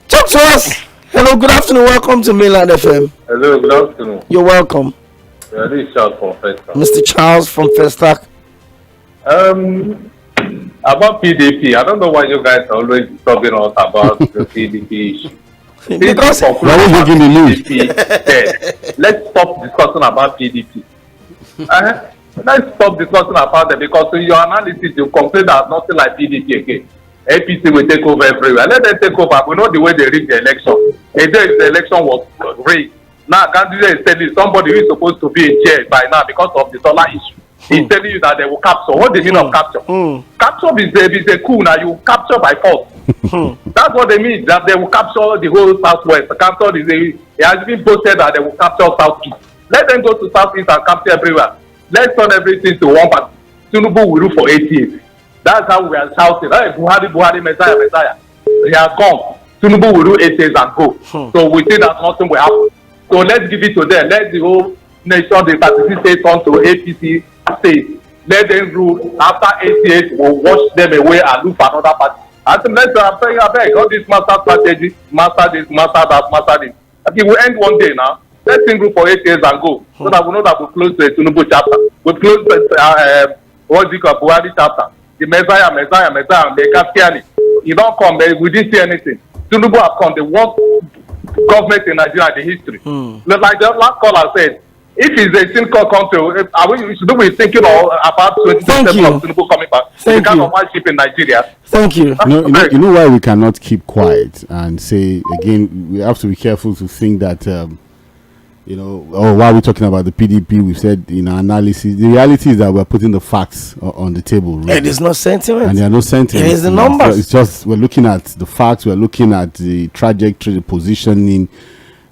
Talk to us. Hello, good afternoon, welcome to Mainland FM. Hello, good afternoon. You're welcome. This is Charles from Festac. Mr. Charles from Festac. About PDP, I don't know why you guys are always talking us about the PDP issue. Because let's stop discussing about PDP. Let's stop discussing about it, because in your analysis you complain that nothing like PDP again. APC will take over everywhere. Let them take over. We know the way they rigged the election. The election was rigged. Now, candidate is telling somebody who is supposed to be in chair by now because of the dollar issue. He's telling you that they will capture. What do they mean of capture? Capture is a coup. Now you capture by force. That's what they mean, that they will capture the whole southwest. Capture it has been posted that they will capture southeast. Let them go to southeast and capture everywhere. Let's turn everything to one party. Tinubu will rule for 8 years. That's how we are shouting. Hey, Buhari, Messiah. They are gone. Tinubu will rule 8 years and go. So we see that nothing will happen. So let's give it to them. Let the whole nation, the 36 states, turn to APC states. Let them rule. After 8 years, we'll wash them away and look for another party. I'm saying, I beg, all this master strategy, master this, master that, master this. Okay, we'll end one day now. Let's rule for 8 years and go. So that we know that we'll close the Tinubu chapter. We'll close the Buhari chapter. The Messiah, the Kaskiani. You don't come, we didn't see anything. Tinubu have come, the worst government in Nigeria in the history. Like the last caller said, if it's a single country, we should be thinking about 2027 of Tinubu coming back. We can't worship in Nigeria. Thank you. You know why we cannot keep quiet and say, again, we have to be careful to think that, while we're talking about the PDP, we said in our analysis, the reality is that we're putting the facts on the table. Really. It is no sentiment. And there are no sentiments. It is the numbers. It's just we're looking at the facts, we're looking at the trajectory, the positioning,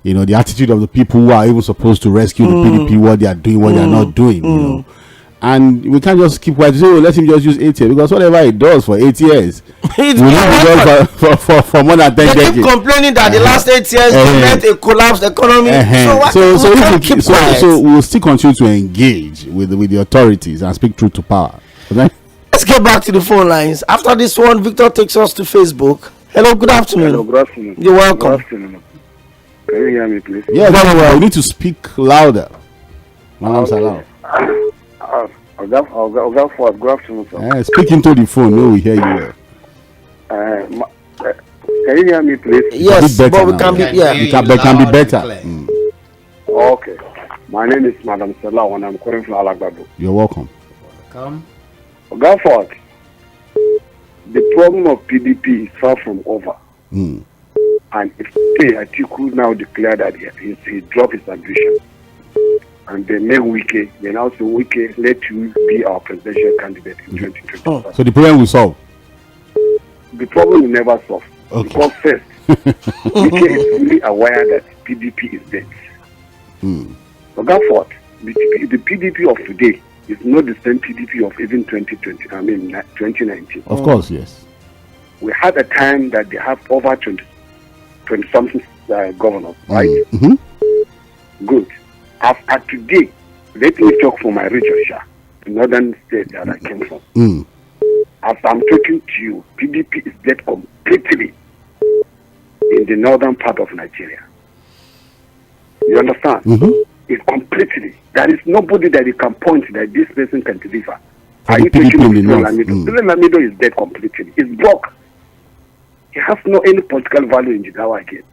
you know, the attitude of the people who are even supposed to rescue the PDP, what they are doing, what they are not doing, you know. And we can't just keep quiet. So let him just use 8 years, because whatever he does for 8 years, will not be done for more than 10 decades. They keep complaining that the last 8 years they meant a collapsed economy. So we'll still continue to engage with the authorities and speak truth to power. Okay? Let's get back to the phone lines. After this one, Victor takes us to Facebook. Hello, good afternoon. Hello, good afternoon. You're welcome. Good afternoon. Can you hear me, please? Yeah, very well. You need to speak louder. Madam Salam. Good afternoon, sir. Speak into the phone. No, we hear you. Can you hear me, please? Yes, but we can be. Yeah, it can be better. Okay. My name is Madam Salah, and I'm calling from Alagbado. You're welcome. Come. Gaford, the problem of PDP is far from over. And if Atiku now declare that he dropped his ambition, and they make Wike, they now say Wike, let you be our presidential candidate in 2020. So the problem will solve? The problem will never solve. Okay. Because first, Wike is fully aware that PDP is dead. So Gaford, the PDP of today is not the same PDP of even 2019. Of course, yes. We had a time that they have over 20-something governors, right? Good. As at today, let me talk for my region, the northern state that I came from. As I'm talking to you, PDP is dead completely in the northern part of Nigeria. You understand? It's completely. There is nobody that you can point that this person can deliver. Are you taking Lamido? Lamido is dead completely. It's broke. He has no any political value in Jigawa again.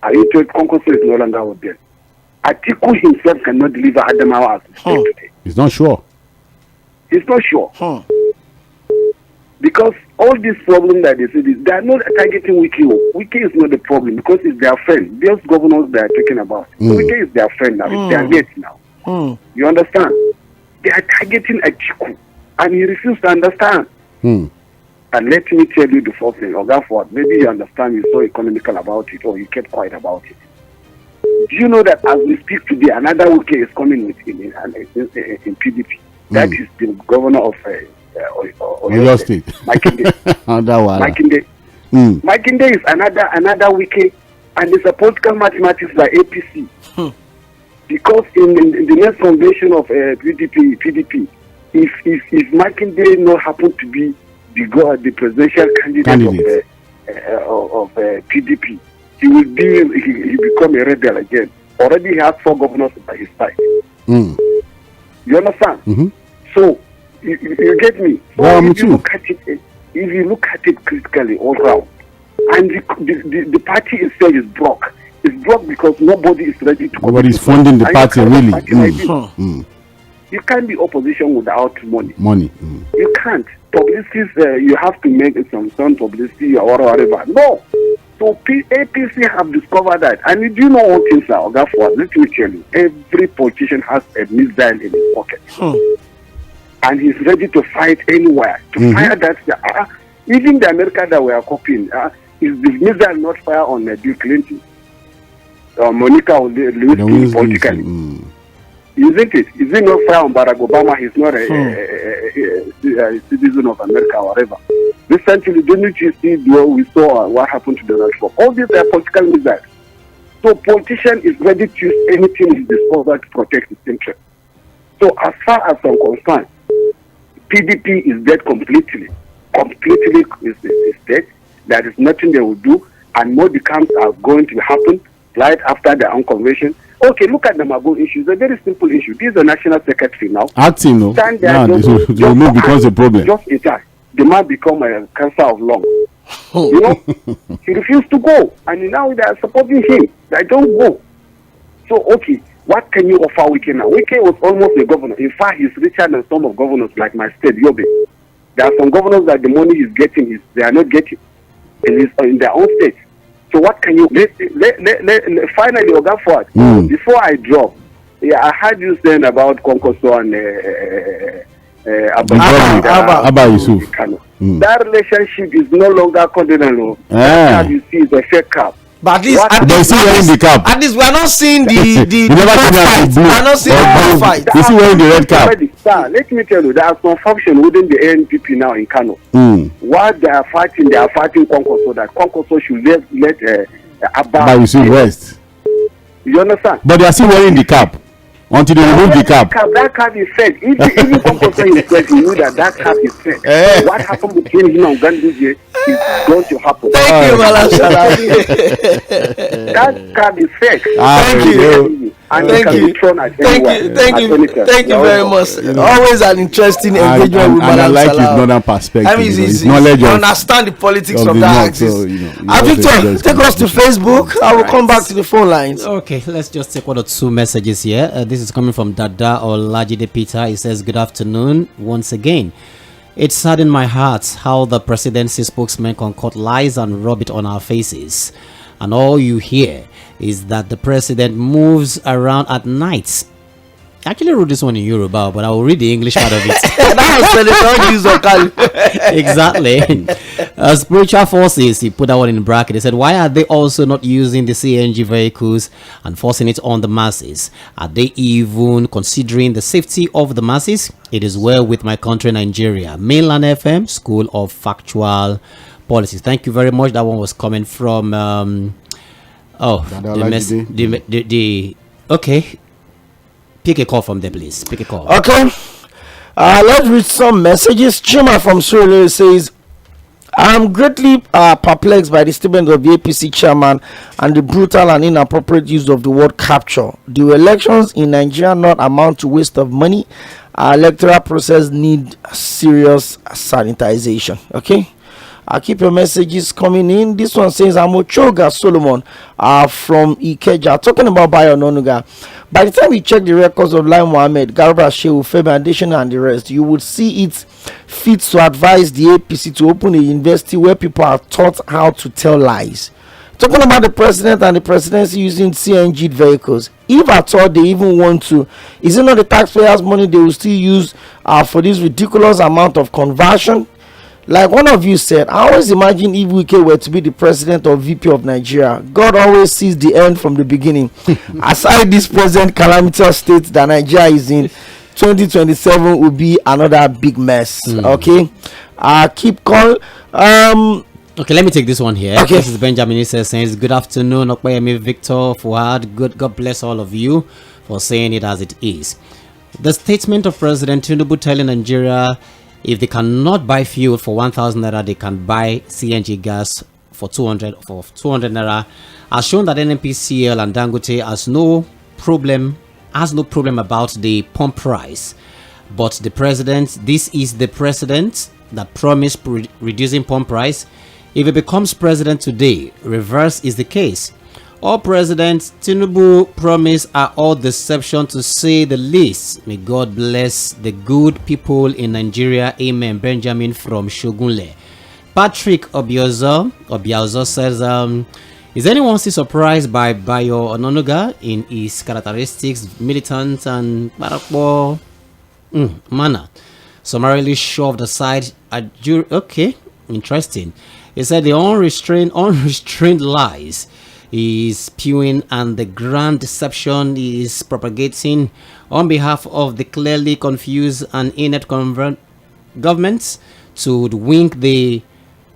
Are you told Konkoso is no longer out there? Atiku himself cannot deliver Adamawa as we speak today. He's not sure. He's not sure. Because all these problems that they say, they are not targeting Wike. Wike is not the problem because it's their friend. Those governors they are talking about. Wike is their friend now. It's their mate now. You understand? They are targeting Atiku. And he refuses to understand. And let me tell you the first thing, Ogaford, maybe you understand, you're so economical about it, or you kept quiet about it. Do you know that as we speak today, another Wike is coming in PDP? That is the governor of Oyo State. Makinde is another Wike, and it's a political mathematics by APC. Because in the next convention of PDP, if Makinde not happen to be the presidential candidate of PDP, he become a rebel again. Already he has 4 governors by his side. You understand? So you get me. So if you look at it critically all round, and the party itself is broke. It's broke because nobody is ready to. Nobody is funding the party really. You can't be opposition without money. You can't. Publicity, you have to make some publicity or whatever. No. So APC have discovered that. And do you know what things are? Let me tell you. Every politician has a missile in his pocket. And he's ready to fight anywhere. To fire that. Even the America that we are copying, is the missile not fire on Bill Clinton? Monica Lewinsky politically. Isn't it? Is it not fair on Barack Obama? He's not a citizen of America or whatever. Recently, didn't you see we saw what happened to Donald Trump? All these are political missiles. So politician is ready to use anything in his disposal to protect his interest. So as far as I'm concerned, PDP is dead completely. Completely is dead. There is nothing they will do, and more camps are going to happen right after the convention. Okay, look at the Mago issue. It's a very simple issue. This is the national secretary now. Act him, no? Stand there, just becomes a problem. Just a time. The man become a cancer of lung. You know, he refused to go, and now they are supporting him. They don't go. So, okay, what can you offer Wike now? Wike was almost a governor. In fact, he's richer than some of governors like my state, Yobe. There are some governors that the money he's getting, they are not getting in their own state. So what can you finally go forward? Before I drop, I heard you saying about Konkoso and Abba Yusuf. That relationship is no longer condemnable. That cab you see is a fake cab. But at least, at least we are not seeing the fight. We are not seeing the fight. You see wearing the red cap. Sir, let me tell you, there are some faction within the ANPP now in Kano. While they are fighting 괡ᴜᴜnᴜ, that 괡ᴜᴜnᴜ should let Abba receive rest. You understand? But they are still wearing the cap until they remove the cap. That cap is fed. Even 괡ᴜᴜnᴜ himself, he knew that cap is fed. What happened between him and Ganduje is going to happen. Thank you, Malam. That cap is fed. Thank you. And thank you. Thank you very much. Always an interesting engagement with Malam. I like his northern perspective. I mean, his knowledge understand the politics of the axis. So, Victor, take us to Facebook. I will come back to the phone lines. Okay, let's just take 1 or 2 messages here. This is coming from Dada Olajide Peter. He says, good afternoon once again. It saddened my heart how the presidency spokesman concoct lies and rub it on our faces. And all you hear is that the president moves around at night. I actually wrote this one in Yoruba, but I will read the English part of it. Exactly. Spiritual forces, he put that one in bracket. He said, why are they also not using the CNG vehicles and forcing it on the masses? Are they even considering the safety of the masses? It is well with my country, Nigeria. Mainland FM, School of Factual Policies. Thank you very much. That one was coming from okay. Pick a call from there, please. Pick a call. Okay. Let's read some messages. Chima from Surrey says, I'm greatly perplexed by the statement of the APC chairman and the brutal and inappropriate use of the word capture. Do elections in Nigeria not amount to waste of money? Our electoral process need serious sanitization. Okay. I'll keep your messages coming in. This one says, I'm Ochoga Solomon from Ikeja, talking about Bayo Ononuga. By the time you check the records of Lai Mohammed, Garba Shehu, Femi Adesina and the rest, you would see it fit to advise the APC to open a university where people are taught how to tell lies. Talking about the president and the presidency using CNG vehicles, if at all they even want to, is it not the taxpayers' money they will still use for this ridiculous amount of conversion? Like one of you said, I always imagine if Wike were to be the president or VP of Nigeria. God always sees the end from the beginning. Aside this present calamitous state that Nigeria is in, 2027 will be another big mess. Okay, keep call. Okay, let me take this one here. Okay. This is Benjamin. He says, good afternoon, Okoyemi, Victor, Fuad. God bless all of you for saying it as it is. The statement of President Tinubu telling Nigeria, if they cannot buy fuel for 1,000 naira, they can buy CNG gas for 200 naira, has shown that NNPCL and Dangote has no problem about the pump price. But the president, this is the president that promised reducing pump price. If he becomes president today, reverse is the case. All President Tinubu promise are all deception, to say the least. May God bless the good people in Nigeria. Amen. Benjamin from Shogunle. Patrick Obiazo says, is anyone still surprised by Bayo Ononuga in his characteristics, militant and manner? Summarily shoved aside a jury. Okay, interesting. He said the unrestrained lies is spewing and the grand deception is propagating on behalf of the clearly confused and inept governments to wink the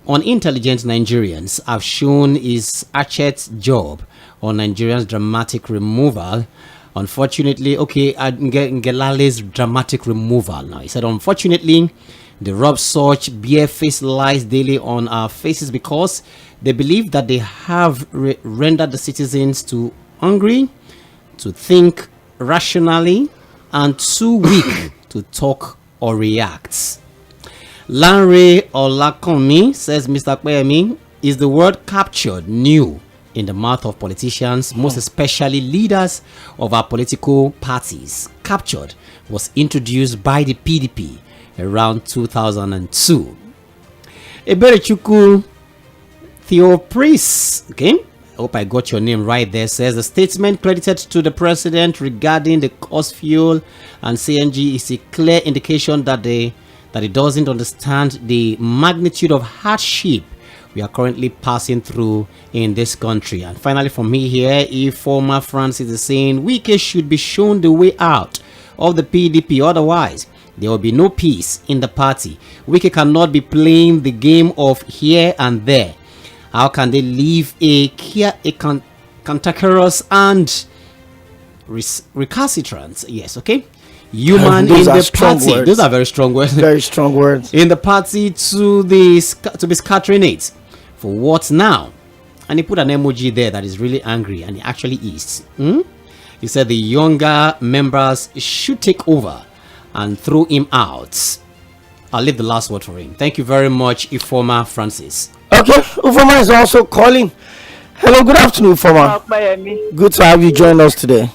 unintelligent Nigerians have shown his hatchet job on Nigerians' dramatic removal. Unfortunately, Ngelale's dramatic removal now. He said, unfortunately, they rub such bare-faced lies daily on our faces because they believe that they have rendered the citizens too hungry to think rationally and too weak to talk or react. Lanre Olakomi says, Mr. Kweyemi, is the word captured new in the mouth of politicians, most especially leaders of our political parties? Captured was introduced by the PDP around 2002. Eberechukwu Theopris, okay, I hope I got your name right there, says the statement credited to the president regarding the cost fuel and CNG is a clear indication that he doesn't understand the magnitude of hardship we are currently passing through in this country. And finally, from me here, Informer Francis is saying Wike should be shown the way out of the PDP, otherwise there will be no peace in the party. Wike cannot be playing the game of here and there. How can they leave a cantankerous and recalcitrant, yes, okay, human in the party? Words. Those are very strong words. Very strong words. In the party to be scattering it. For what now? And he put an emoji there that is really angry, and he actually is. He said the younger members should take over and throw him out. I'll leave the last word for him. Thank you very much, Informer Francis. Okay, Informer is also calling. Hello, good afternoon, Informer. Good to have you join us today.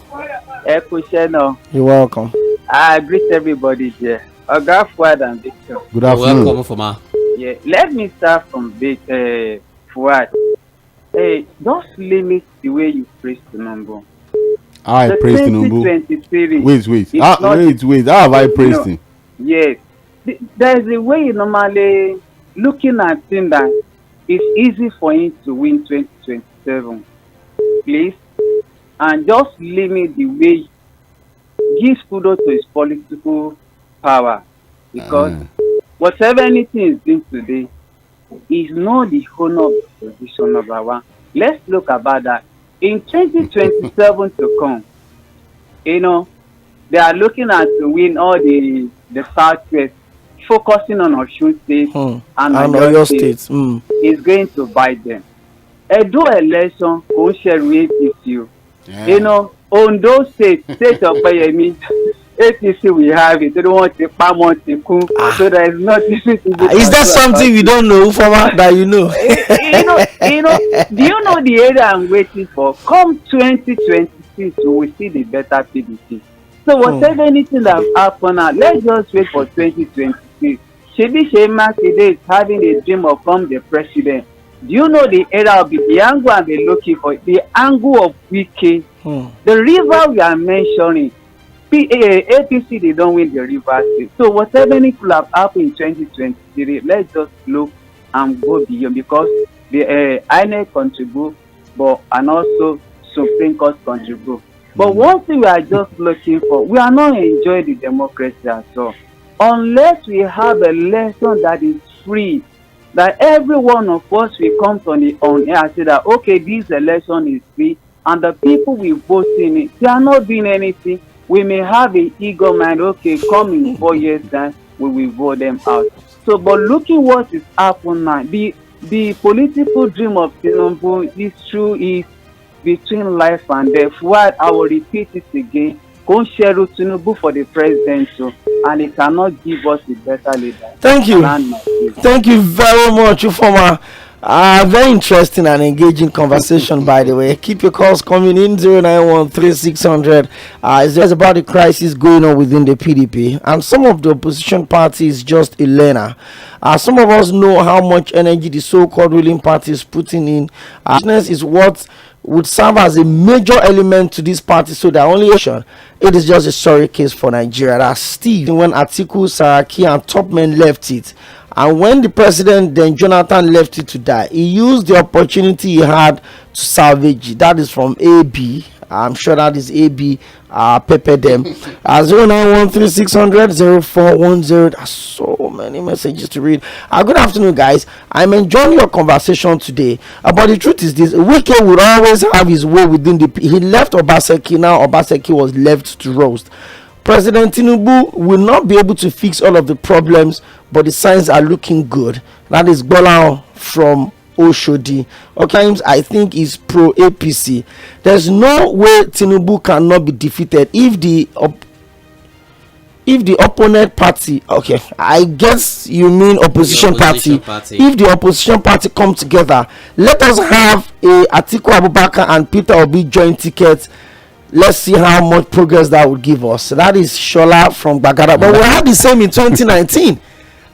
You're welcome. I greet everybody here. Fuad and Victor. Good afternoon. Welcome, Informer. Yeah, let me start from Fuad. Hey, just limit the way you praise the number. I praise the number. Wait. How have I praised him? Yes. There's a way you normally looking at things that it's easy for him to win 2027. Please. And just limit the way, give kudos to his political power. Because whatever anything is doing today is not the honor of the position, number one. Let's look about that. In 2027 to come, you know, they are looking at to win all the Southwest, focusing on Osun State and Oyo State. Is going to bite them. Edo election, APC. You know, on those state of Payemi, APC we have it. They don't want to so there is nothing to do. Is that something we don't know, Informer, that you know? you know, do you know the area I'm waiting for? Come 2026, we will see the better PDP. So whatever anything that happen now, let's just wait for 2026. Shebi Shema today is having a dream of becoming the president. Do you know the area of the angle I've been looking for? The angle of Wike. The river we are mentioning, APC, they don't win the river state. So whatever it could have happened in 2023, let's just look and go beyond, because the INEC contribute, and also Supreme Court contribute. But one thing we are just looking for, we are not enjoying the democracy at all. Unless we have a lesson that is free, that every one of us will come on air and say that, okay, this election is free, and the people we vote in it, they are not doing anything. We may have an ego mind, okay, come in 4 years time, we will vote them out. So, but looking what is happening now, the political dream of Tinubu, this true is between life and death. Why I will repeat it again, Konsheru Tinubu for the president, and he cannot give us a better leader. Thank you. Thank you very much, Informer. Very interesting and engaging conversation, by the way. Keep your calls coming in 0913600. It's just about the crisis going on within the PDP, and some of the opposition parties just a learner. Some of us know how much energy the so-called ruling party is putting in. Business is what would serve as a major element to this party, so that only it is just a sorry case for Nigeria. That's Steve when Atiku, Saraki and top men left it. And when the president, then Jonathan, left it to die, he used the opportunity he had to salvage it. That is from AB. I'm sure that is AB. Pepper them. 09136000410. That's so many messages to read. Good afternoon, guys. I'm enjoying your conversation today. But the truth is this: Wike would always have his way within the. He left Obaseki. Now Obaseki was left to roast. President Tinubu will not be able to fix all of the problems, but the signs are looking good. That is Bola from Oshodi. Okay, I think is pro APC. There's no way Tinubu cannot be defeated if the opponent party, okay, I guess you mean opposition party. If the opposition party come together, let us have a Atiku Abubakar and Peter Obi joint tickets. Let's see how much progress that would give us. So that is Shola from Bagada. But we had the same in 2019.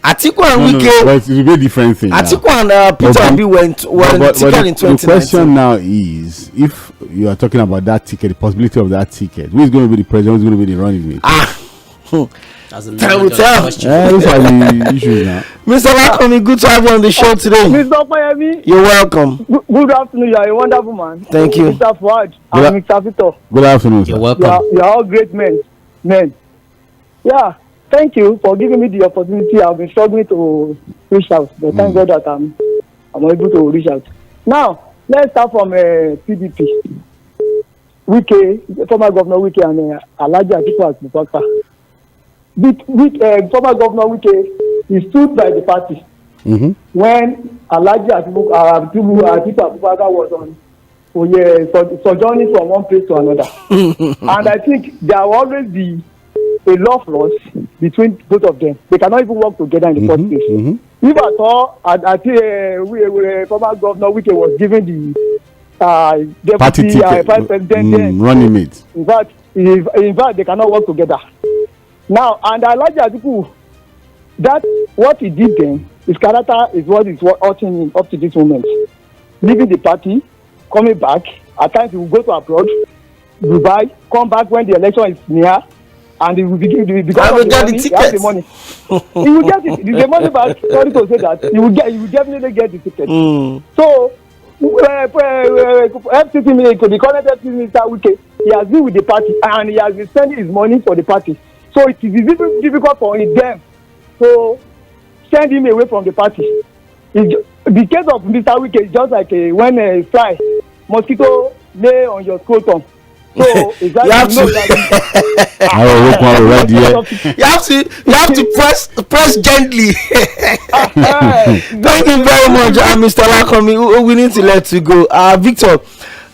Atiku and Wike. But it's a very different thing. Atiku and Peter Obi were in ticket in 2019. The question now is, if you are talking about that ticket, the possibility of that ticket, who is going to be the president, who is going to be the running mate? That's a Time will tell. These are the issues now. Mr. Lakomi, good to have you on the show today. Mr. Payemi, You're welcome. good afternoon. You are a wonderful man. Thank you. Mr. Fuad and Mr. Victor. Good afternoon, sir. You're welcome. You are all great men. Yeah, thank you for giving me the opportunity. I've been struggling to reach out, but thank God that I'm able to reach out. Now, let's start from PDP. Wike, former Governor Wike and Alhaji Atiku Abubakar. Former Governor Wike, he stood by the party when Alhaji Atiku Abubakar was on sojourning from one place to another. And I think there will always be a love loss between both of them. They cannot even work together in the first place. If at all, I think former Governor Wike was given the deputy vice president running mate. In fact, they cannot work together. Now, and Alhaji Atiku, that what he did then, his character is what is hurting him up to this moment. Leaving the party, coming back, at times he will go to abroad, Dubai, come back when the election is near, and he will begin because of the money, he has the money. He will get it. The money back, sorry to say that, he will definitely get the ticket. So, FCC, the current FCC Minister Wike, he has been with the party and he has been spending his money for the party. So it is difficult for them to send him away from the party. The case of Mr. Wike is just like when a fly, mosquito lay on your scrotum. So you have to press gently. Thank you very much, Mr. Lakomi. We need to let you go. Victor,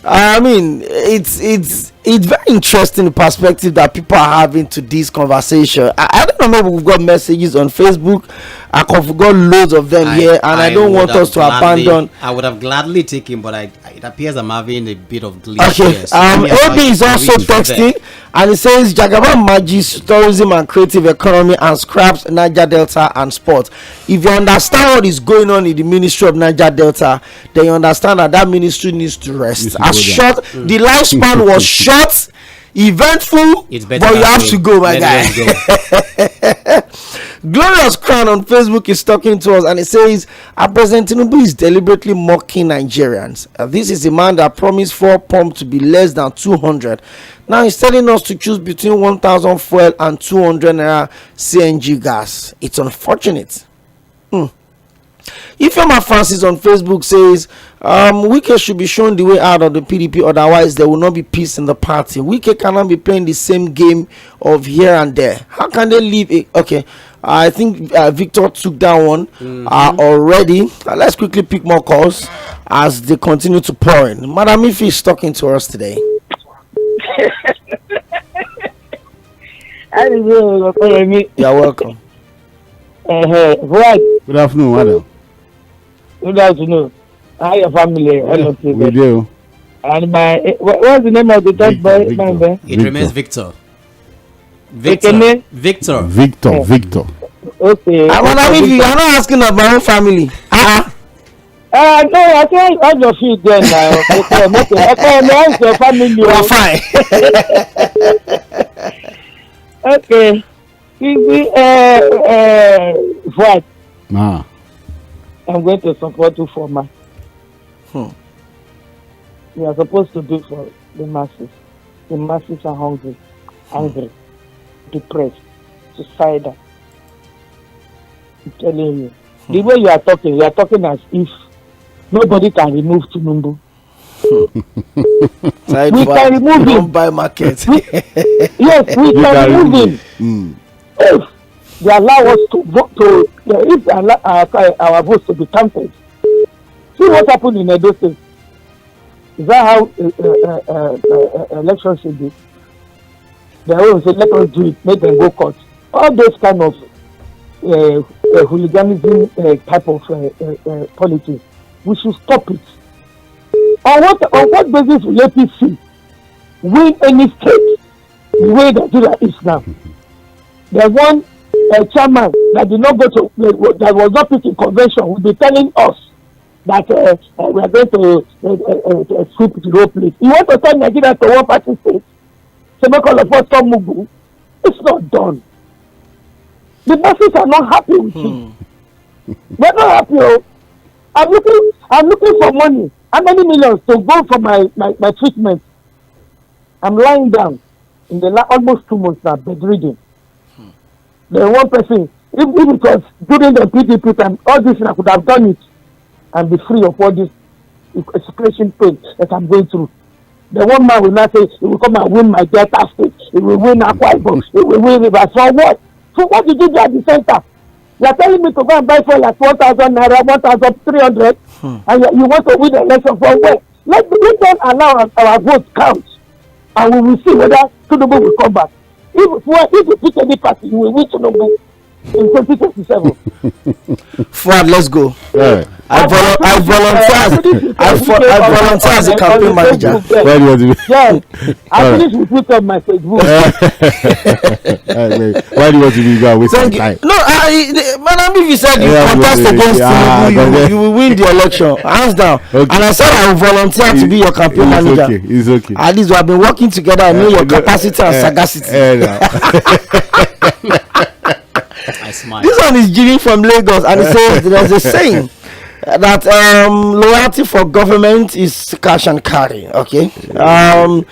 I mean, it's very interesting the perspective that people are having to this conversation. I don't know, maybe we've got messages on Facebook. We've got loads of them here, and I don't want us to abandon. I would have gladly taken, but it appears I'm having a bit of glitch. Okay, AB is also texting, and it says Jagaban magis tourism and creative economy and scraps Niger Delta and sport. If you understand what is going on in the Ministry of Niger Delta, then you understand that ministry needs to rest. The lifespan was short, eventful, but you have to go, my guy. Glorious Crown on Facebook is talking to us, and it says President Tinubu is deliberately mocking Nigerians. This is a man that promised fuel pump to be less than 200. Now he's telling us to choose between 1,000 fuel and 200 naira CNG gas. It's unfortunate. Ifeoma Francis on Facebook says Wike should be shown the way out of the PDP, otherwise there will not be peace in the party. Wike cannot be playing the same game of here and there. How can they leave it? Okay, I think Victor took that one already. Let's quickly pick more calls as they continue to pour in. Madam Ife is talking to us today. You're welcome. Good afternoon, madam. Good afternoon. How your family? We do. And what's the name of the third boy? It remains Victor. Victor. Victor. Okay. I'm not asking about my own family. No, I can't have your feet there now. Okay, your family. You are fine. Okay. What? I'm going to support you for man. We are supposed to do for the masses. The masses are hungry, angry, depressed, suicidal. I'm telling you. The way you are talking as if nobody can remove Tinubu. We can remove him. Buy market. Yes, we can remove him. If they allow us to vote if they allow our votes to be counted. See what happened in Edo State. Is that how elections should be? They always say, let us do it, make them go court. All those kind of hooliganism type of politics, we should stop it. On what basis will APC win any state the way Nigeria is now? There's one chairman that did not go to, that was not put in convention, will be telling us that we are going to sweep the whole place. You want to turn Nigeria to one party state? So make all of us come Mugu. It's not done. The bosses are not happy with him. They're not happy. Oh. I'm looking for money. How many millions to go for my treatment? I'm lying down in the almost 2 months now, bedridden. Then one person, if it was during the PDP time, all this I could have done it and be free of all this excruciating pain that I'm going through. The one man will not say he will come and win my Delta State, he will win Akwaibo, he will win Rivers. For what? So what did you do at the center? You are telling me to go and buy for like 1,000 naira, 1,300, and you want to win the election for what? Let them allow our vote count, and we will see whether Tinubu will come back. If you pick any party, you will win Tinubu in 2027. Fuad, let's go. Yeah. I volunteer as a campaign manager. Yes, I finish with Twitter on my Facebook. Why do you want to be going with some time? No, Madam, if you said you contest against Tinubu, you will win the election, hands down. Okay. And I said I will volunteer to be your campaign manager. It's okay. At least we have been working together. I know your capacity and sagacity. This one is Jimmy from Lagos, and he says there's a saying that loyalty for government is cash and carry. Okay, and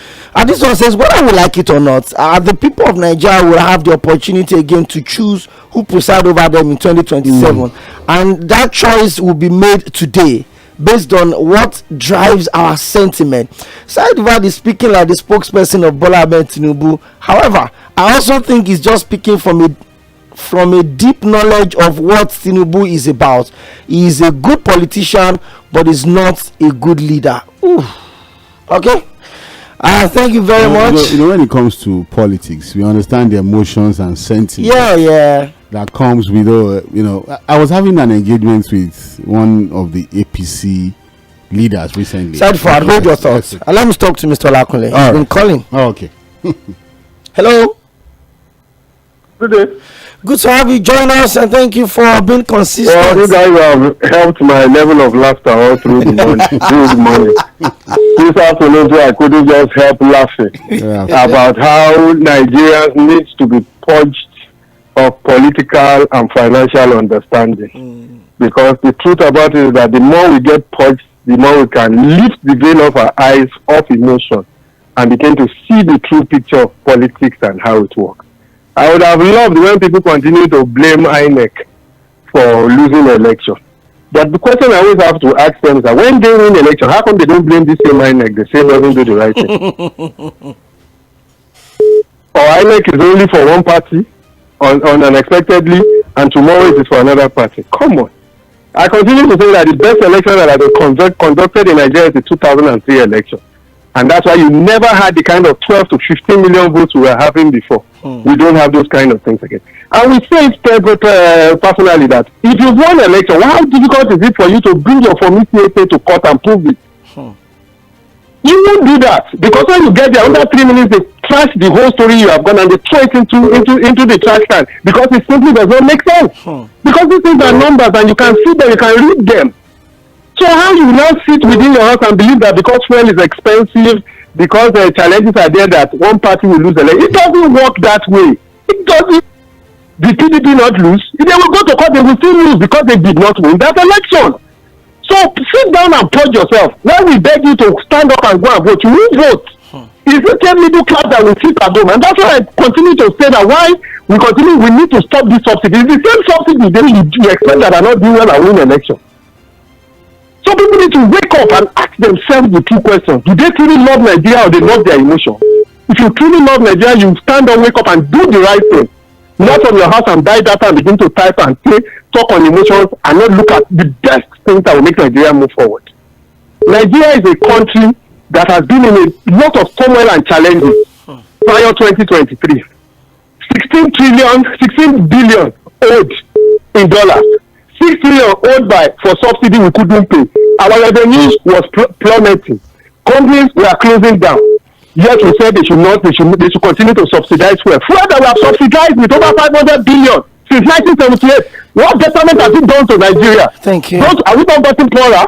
this one says whether we like it or not, the people of Nigeria will have the opportunity again to choose who preside over them in 2027, and that choice will be made today based on what drives our sentiment. Said is speaking like the spokesperson of Bola Ahmed Tinubu. However, I also think he's just speaking from a deep knowledge of what Tinubu is about. He is a good politician, but is not a good leader. Ooh. Okay. Thank you very much. You know, when it comes to politics, we understand the emotions and sentiments. Yeah. That comes with, I was having an engagement with one of the APC leaders recently. Side forward, hold your thoughts. Let me talk to Mr. Olakunle. He's been calling. Oh, okay. Hello. Good day. Good to have you join us, and thank you for being consistent. Well, you guys have helped my level of laughter all through the morning. This afternoon, I couldn't just help laughing about how Nigerians need to be purged of political and financial understanding. Because the truth about it is that the more we get purged, the more we can lift the veil of our eyes off emotion and begin to see the true picture of politics and how it works. I would have loved when people continue to blame INEC for losing the election. But the question I always have to ask them is that when they win the election, how come they don't blame this same INEC? They say doesn't do the right thing. Or INEC is only for one party unexpectedly, and tomorrow it is for another party. Come on. I continue to say that the best election that has been conducted in Nigeria is the 2003 election. And that's why you never had the kind of 12 to 15 million votes we were having before. We don't have those kind of things again. And we say personally that if you won an election, how difficult is it for you to bring your former to court and prove it? You won't do that, because when you get there, under 3 minutes, they trash the whole story you have gone and they throw it into the trash can, because it simply does not make sense. Because these things are numbers and you can see them, you can read them. So how you now sit within your house and believe that because fuel is expensive, because the challenges are there, that one party will lose the election? It doesn't work that way. It doesn't. Did PDP not lose? If they will go to court, they will still lose because they did not win that election. So sit down and purge yourself. When we beg you to stand up and go and vote, you will vote. It's the middle class that will sit at home, and that's why I continue to say that we need to stop this subsidy. It's the same subsidy you expect that are not doing well and win election. So people need to wake up and ask themselves the two questions. Do they truly love Nigeria or they love their emotion? If you truly love Nigeria, you stand up, wake up and do the right thing. Not from your house and buy data and begin to type and talk on emotions and not look at the best things that will make Nigeria move forward. Nigeria is a country that has been in a lot of turmoil and challenges prior 2023. 16 billion owed in dollars. 6 trillion owed for subsidy we couldn't pay. Our revenues was plummeting. Companies were closing down. Yet we said they should continue to subsidize fuel. Fuel that we have subsidized with over 500 billion since 1978. What betterment has it done to Nigeria? Thank you. Are we not getting poorer?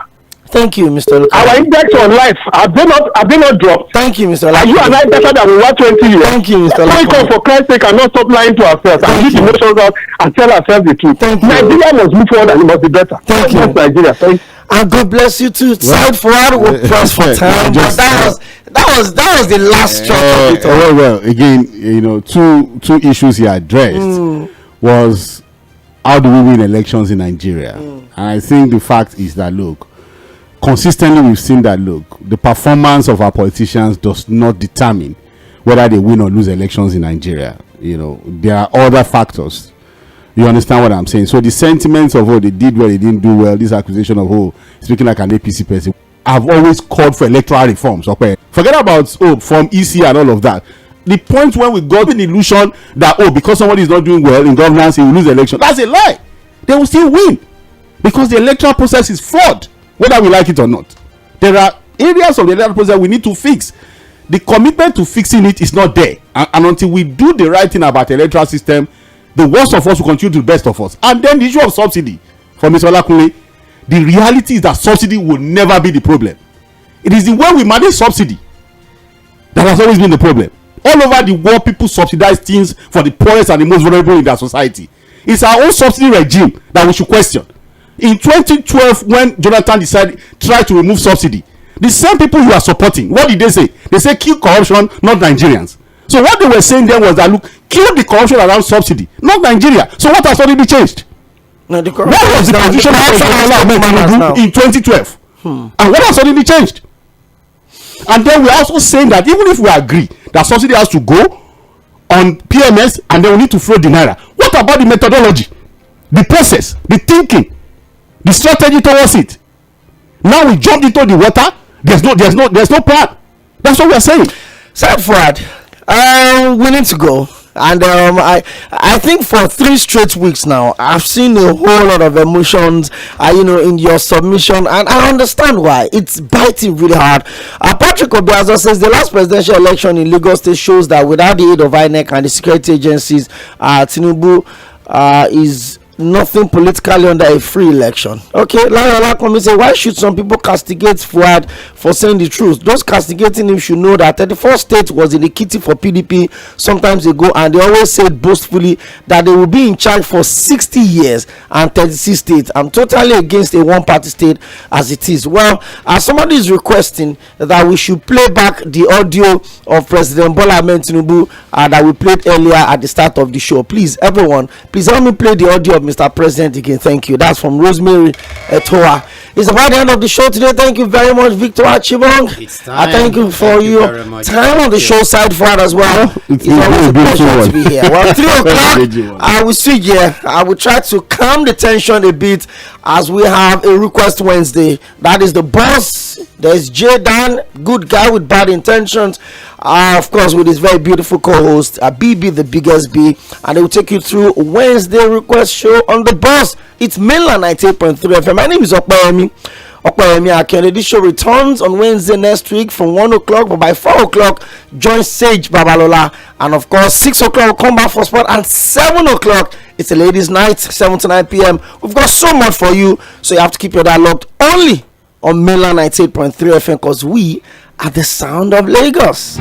Thank you, Mr. Luka. Our index on life have they not dropped? Thank you, Mr. Luka. Are you and I better than we were 20 years? Thank you, Mr. Wake up, for Christ's sake, and not stop lying to ourselves and leave emotions out and tell ourselves the truth. Nigeria must move forward and it must be better. Thank you. Nigeria. Thank you. And God bless you too. Side forward will press for time. But that was the last stretch of it all. Well, again, you know, two issues he addressed was how do we win elections in Nigeria? And I think the fact is that, look, consistently we've seen that, look, the performance of our politicians does not determine whether they win or lose elections in Nigeria. You know, there are other factors. You understand what I'm saying? So the sentiments of, oh, they did well, they didn't do well, this accusation of, oh, speaking like an APC person, I've always called for electoral reforms. Okay, forget about, from EC and all of that. The point when we got the illusion that, because somebody is not doing well in governance, he will lose the election. That's a lie. They will still win because the electoral process is flawed, whether we like it or not. There are areas of the electoral process we need to fix. The commitment to fixing it is not there. And until we do the right thing about the electoral system, the worst of us will continue to the best of us. And then the issue of subsidy for Mr. Olakunle, the reality is that subsidy will never be the problem. It is the way we manage subsidy that has always been the problem. All over the world, people subsidize things for the poorest and the most vulnerable in their society. It's our own subsidy regime that we should question. In 2012, when Jonathan tried to remove subsidy, the same people you are supporting, what did they say? They say kill corruption, not Nigerians. So what they were saying then was that, look, kill the corruption around subsidy, not Nigeria. So what has already changed? No, the what was the position of in 2012? And what has already changed? And then we're also saying that even if we agree that subsidy has to go on PMS and then we need to float the naira, what about the methodology, the process, the thinking, the strategy towards it? Now we jumped into the water. There's no plan. That's what we are saying. Side forward, we need to go. And I think for 3 straight weeks now, I've seen a whole lot of emotions, in your submission, and I understand why. It's biting really hard. Patrick Obiazo says the last presidential election in Lagos State shows that without the aid of INEC and the security agencies, Tinubu is nothing politically under a free election. Okay, Lala Kwame say, why should some people castigate Fuad for saying the truth? Those castigating him should know that 34th state was in the kitty for PDP sometimes ago, and they always said boastfully that they will be in charge for 60 years and 36 states. I'm totally against a one-party state as it is. Well, as somebody is requesting that we should play back the audio of President Bola Ahmed Tinubu that we played earlier at the start of the show. Please, everyone, please help me play the audio of Mr. President again. Thank you. That's from Rosemary Etoa. It's about the end of the show today. Thank you very much, Victor Achibong. It's time. I thank you for your time on the show side for it as well. It's always a pleasure to be here. Well, 3 o'clock, I will see here. I will try to calm the tension a bit as we have a request Wednesday. That is the boss. There's J Dan, good guy with bad intentions. Of course, with his very beautiful co-host, BB the biggest B, and they will take you through Wednesday request show on the bus. It's Mainland 98.3 FM. My name is Okoyemi Akene. This show returns on Wednesday next week from 1 o'clock, but by 4 o'clock, join Sage Babalola, and of course 6 o'clock we'll come back for sport, and 7 o'clock it's a ladies' night, 7 to 9 p.m. We've got so much for you, so you have to keep your dial locked only on Mainland 98.3 FM, because we are the sound of Lagos.